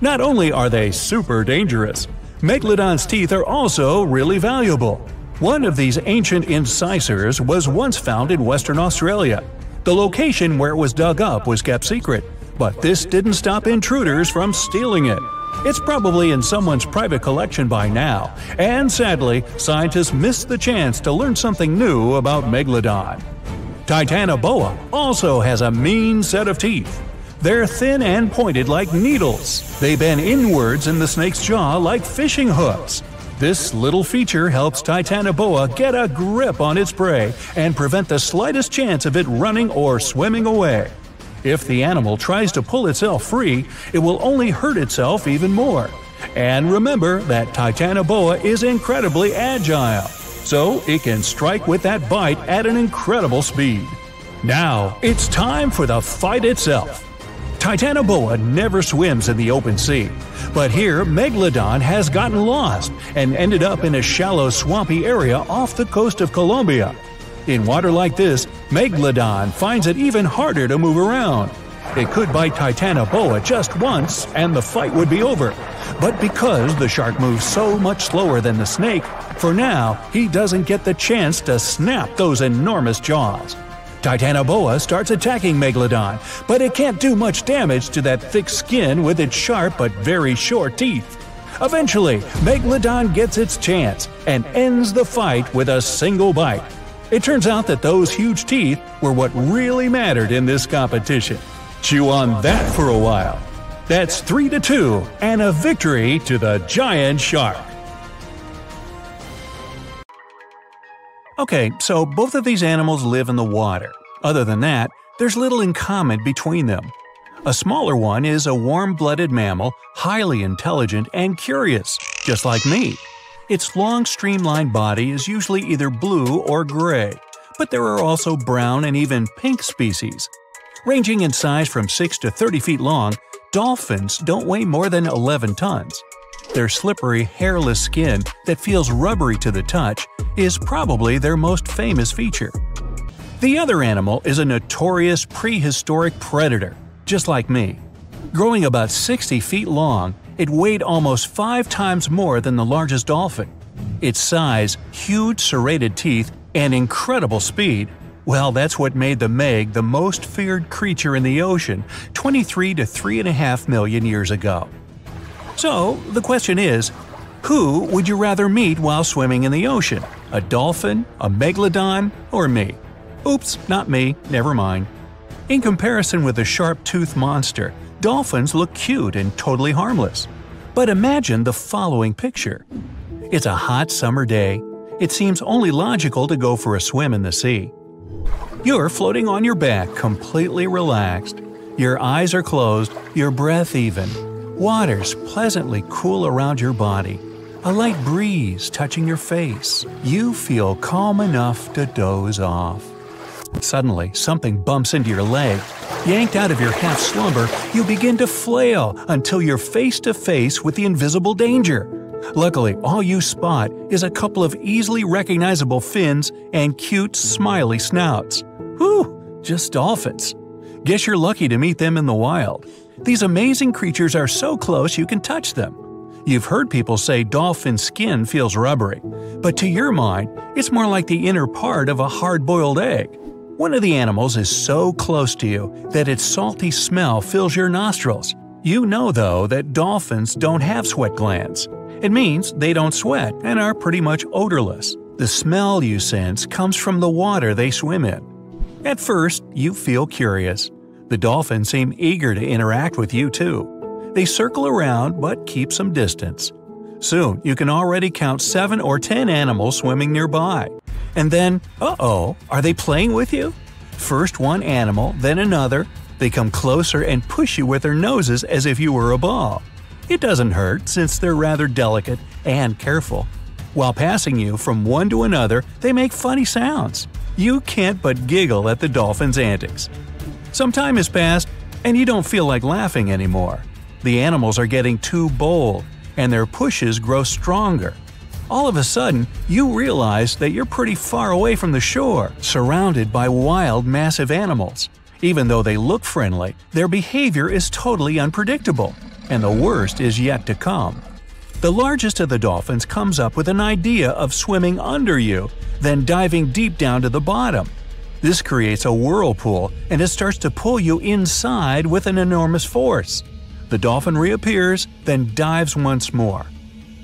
Not only are they super dangerous, Megalodon's teeth are also really valuable. One of these ancient incisors was once found in Western Australia. The location where it was dug up was kept secret, but this didn't stop intruders from stealing it. It's probably in someone's private collection by now, and sadly, scientists missed the chance to learn something new about Megalodon. Titanoboa also has a mean set of teeth. They're thin and pointed like needles. They bend inwards in the snake's jaw like fishing hooks. This little feature helps Titanoboa get a grip on its prey and prevent the slightest chance of it running or swimming away. If the animal tries to pull itself free, it will only hurt itself even more. And remember that Titanoboa is incredibly agile, so it can strike with that bite at an incredible speed. Now, it's time for the fight itself. Titanoboa never swims in the open sea, but here Megalodon has gotten lost and ended up in a shallow swampy area off the coast of Colombia. In water like this, Megalodon finds it even harder to move around. It could bite Titanoboa just once and the fight would be over. But because the shark moves so much slower than the snake, for now he doesn't get the chance to snap those enormous jaws. Titanoboa starts attacking Megalodon, but it can't do much damage to that thick skin with its sharp but very short teeth. Eventually, Megalodon gets its chance and ends the fight with a single bite. It turns out that those huge teeth were what really mattered in this competition. Chew on that for a while. That's 3-2 and a victory to the giant shark. Okay, so both of these animals live in the water. Other than that, there's little in common between them. A smaller one is a warm-blooded mammal, highly intelligent and curious, just like me. Its long streamlined body is usually either blue or gray, but there are also brown and even pink species. Ranging in size from 6 to 30 feet long, dolphins don't weigh more than 11 tons. Their slippery, hairless skin that feels rubbery to the touch is probably their most famous feature. The other animal is a notorious prehistoric predator, just like me. Growing about 60 feet long, it weighed almost 5 times more than the largest dolphin. Its size, huge serrated teeth, and incredible speed – well, that's what made the Meg the most feared creature in the ocean 23 to 3.5 million years ago. So, the question is, who would you rather meet while swimming in the ocean? A dolphin, a megalodon, or me? Oops, not me, never mind. In comparison with the sharp-toothed monster, dolphins look cute and totally harmless. But imagine the following picture. It's a hot summer day. It seems only logical to go for a swim in the sea. You're floating on your back, completely relaxed. Your eyes are closed, your breath even. Water's pleasantly cool around your body. A light breeze touching your face. You feel calm enough to doze off. Suddenly, something bumps into your leg. Yanked out of your half-slumber, you begin to flail until you're face to face with the invisible danger. Luckily, all you spot is a couple of easily recognizable fins and cute, smiley snouts. Whew, just dolphins. Guess you're lucky to meet them in the wild. These amazing creatures are so close you can touch them. You've heard people say dolphin skin feels rubbery, but to your mind, it's more like the inner part of a hard-boiled egg. One of the animals is so close to you that its salty smell fills your nostrils. You know, though, that dolphins don't have sweat glands. It means they don't sweat and are pretty much odorless. The smell you sense comes from the water they swim in. At first, you feel curious. The dolphins seem eager to interact with you too. They circle around but keep some distance. Soon, you can already count 7 or 10 animals swimming nearby. And then, uh-oh, are they playing with you? First one animal, then another. They come closer and push you with their noses as if you were a ball. It doesn't hurt since they're rather delicate and careful. While passing you from one to another, they make funny sounds. You can't but giggle at the dolphin's antics. Some time has passed, and you don't feel like laughing anymore. The animals are getting too bold, and their pushes grow stronger. All of a sudden, you realize that you're pretty far away from the shore, surrounded by wild, massive animals. Even though they look friendly, their behavior is totally unpredictable, and the worst is yet to come. The largest of the dolphins comes up with an idea of swimming under you, then diving deep down to the bottom. This creates a whirlpool, and it starts to pull you inside with an enormous force. The dolphin reappears, then dives once more.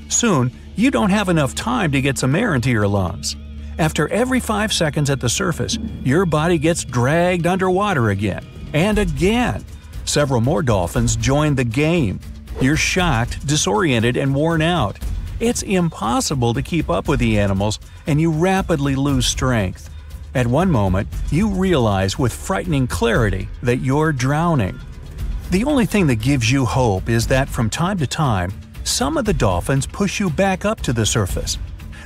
Soon, you don't have enough time to get some air into your lungs. After every 5 seconds at the surface, your body gets dragged underwater again, and again. Several more dolphins join the game. You're shocked, disoriented, and worn out. It's impossible to keep up with the animals, and you rapidly lose strength. At one moment, you realize with frightening clarity that you're drowning. The only thing that gives you hope is that from time to time, some of the dolphins push you back up to the surface.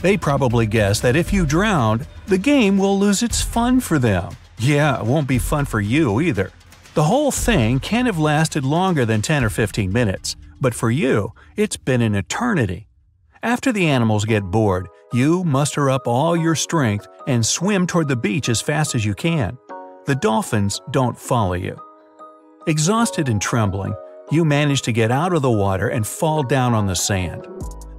They probably guess that if you drown, the game will lose its fun for them. Yeah, it won't be fun for you either. The whole thing can't have lasted longer than 10 or 15 minutes, but for you, it's been an eternity. After the animals get bored, you muster up all your strength and swim toward the beach as fast as you can. The dolphins don't follow you. Exhausted and trembling, you manage to get out of the water and fall down on the sand.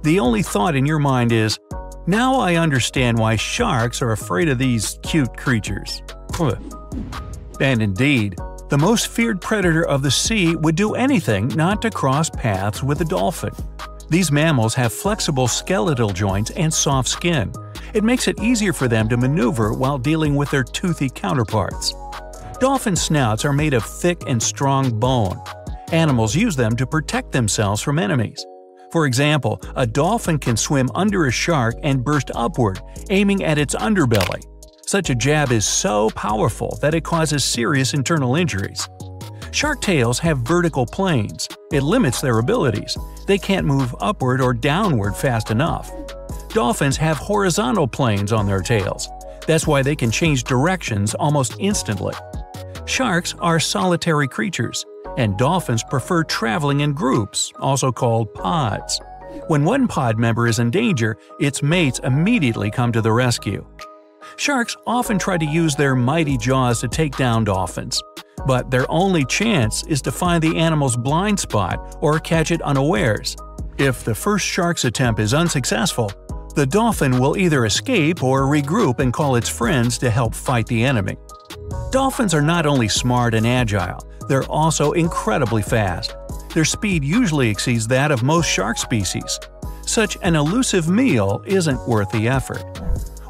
The only thought in your mind is, "Now I understand why sharks are afraid of these cute creatures." And indeed, the most feared predator of the sea would do anything not to cross paths with a dolphin. These mammals have flexible skeletal joints and soft skin. It makes it easier for them to maneuver while dealing with their toothy counterparts. Dolphin snouts are made of thick and strong bone. Animals use them to protect themselves from enemies. For example, a dolphin can swim under a shark and burst upward, aiming at its underbelly. Such a jab is so powerful that it causes serious internal injuries. Shark tails have vertical planes. It limits their abilities. They can't move upward or downward fast enough. Dolphins have horizontal planes on their tails. That's why they can change directions almost instantly. Sharks are solitary creatures, and dolphins prefer traveling in groups, also called pods. When one pod member is in danger, its mates immediately come to the rescue. Sharks often try to use their mighty jaws to take down dolphins, but their only chance is to find the animal's blind spot or catch it unawares. If the first shark's attempt is unsuccessful, the dolphin will either escape or regroup and call its friends to help fight the enemy. Dolphins are not only smart and agile, they're also incredibly fast. Their speed usually exceeds that of most shark species. Such an elusive meal isn't worth the effort.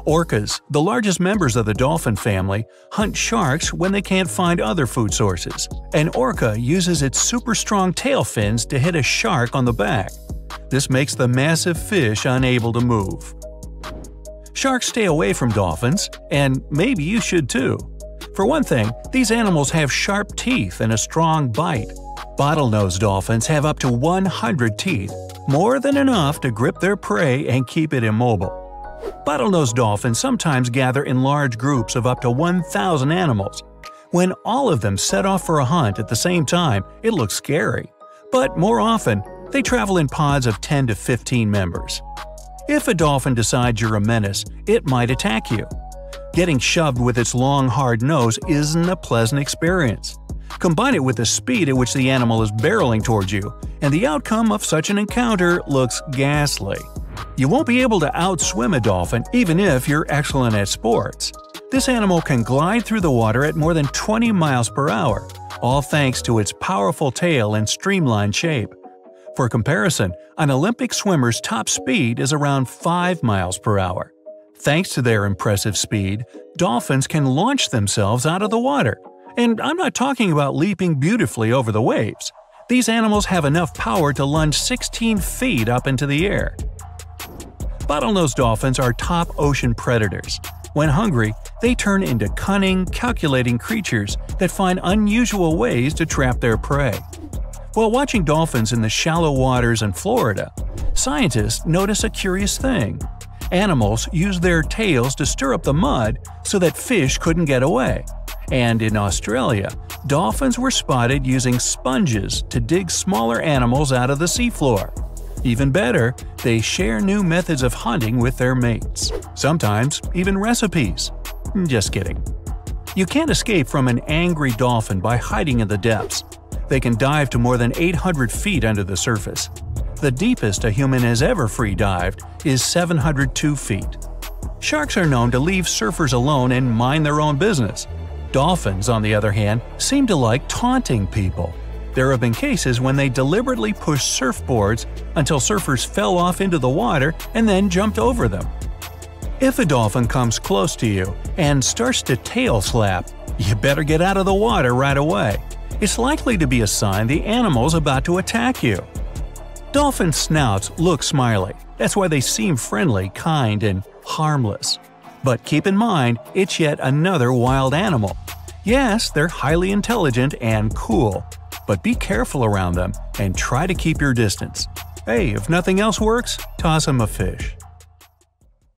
Orcas, the largest members of the dolphin family, hunt sharks when they can't find other food sources. An orca uses its super strong tail fins to hit a shark on the back. This makes the massive fish unable to move. Sharks stay away from dolphins, and maybe you should too. For one thing, these animals have sharp teeth and a strong bite. Bottlenose dolphins have up to 100 teeth, more than enough to grip their prey and keep it immobile. Bottlenose dolphins sometimes gather in large groups of up to 1,000 animals. When all of them set off for a hunt at the same time, it looks scary. But more often, they travel in pods of 10 to 15 members. If a dolphin decides you're a menace, it might attack you. Getting shoved with its long, hard nose isn't a pleasant experience. Combine it with the speed at which the animal is barreling towards you, and the outcome of such an encounter looks ghastly. You won't be able to outswim a dolphin even if you're excellent at sports. This animal can glide through the water at more than 20 miles per hour, all thanks to its powerful tail and streamlined shape. For comparison, an Olympic swimmer's top speed is around 5 miles per hour. Thanks to their impressive speed, dolphins can launch themselves out of the water. And I'm not talking about leaping beautifully over the waves. These animals have enough power to lunge 16 feet up into the air. Bottlenose dolphins are top ocean predators. When hungry, they turn into cunning, calculating creatures that find unusual ways to trap their prey. While watching dolphins in the shallow waters in Florida, scientists notice a curious thing. Animals use their tails to stir up the mud so that fish couldn't get away. And in Australia, dolphins were spotted using sponges to dig smaller animals out of the seafloor. Even better, they share new methods of hunting with their mates. Sometimes even recipes. Just kidding. You can't escape from an angry dolphin by hiding in the depths. They can dive to more than 800 feet under the surface. The deepest a human has ever free-dived is 702 feet. Sharks are known to leave surfers alone and mind their own business. Dolphins, on the other hand, seem to like taunting people. There have been cases when they deliberately pushed surfboards until surfers fell off into the water and then jumped over them. If a dolphin comes close to you and starts to tail slap, you better get out of the water right away. It's likely to be a sign the animal's about to attack you. Dolphin snouts look smiley. That's why they seem friendly, kind, and harmless. But keep in mind, it's yet another wild animal. Yes, they're highly intelligent and cool, but be careful around them and try to keep your distance. Hey, if nothing else works, toss them a fish.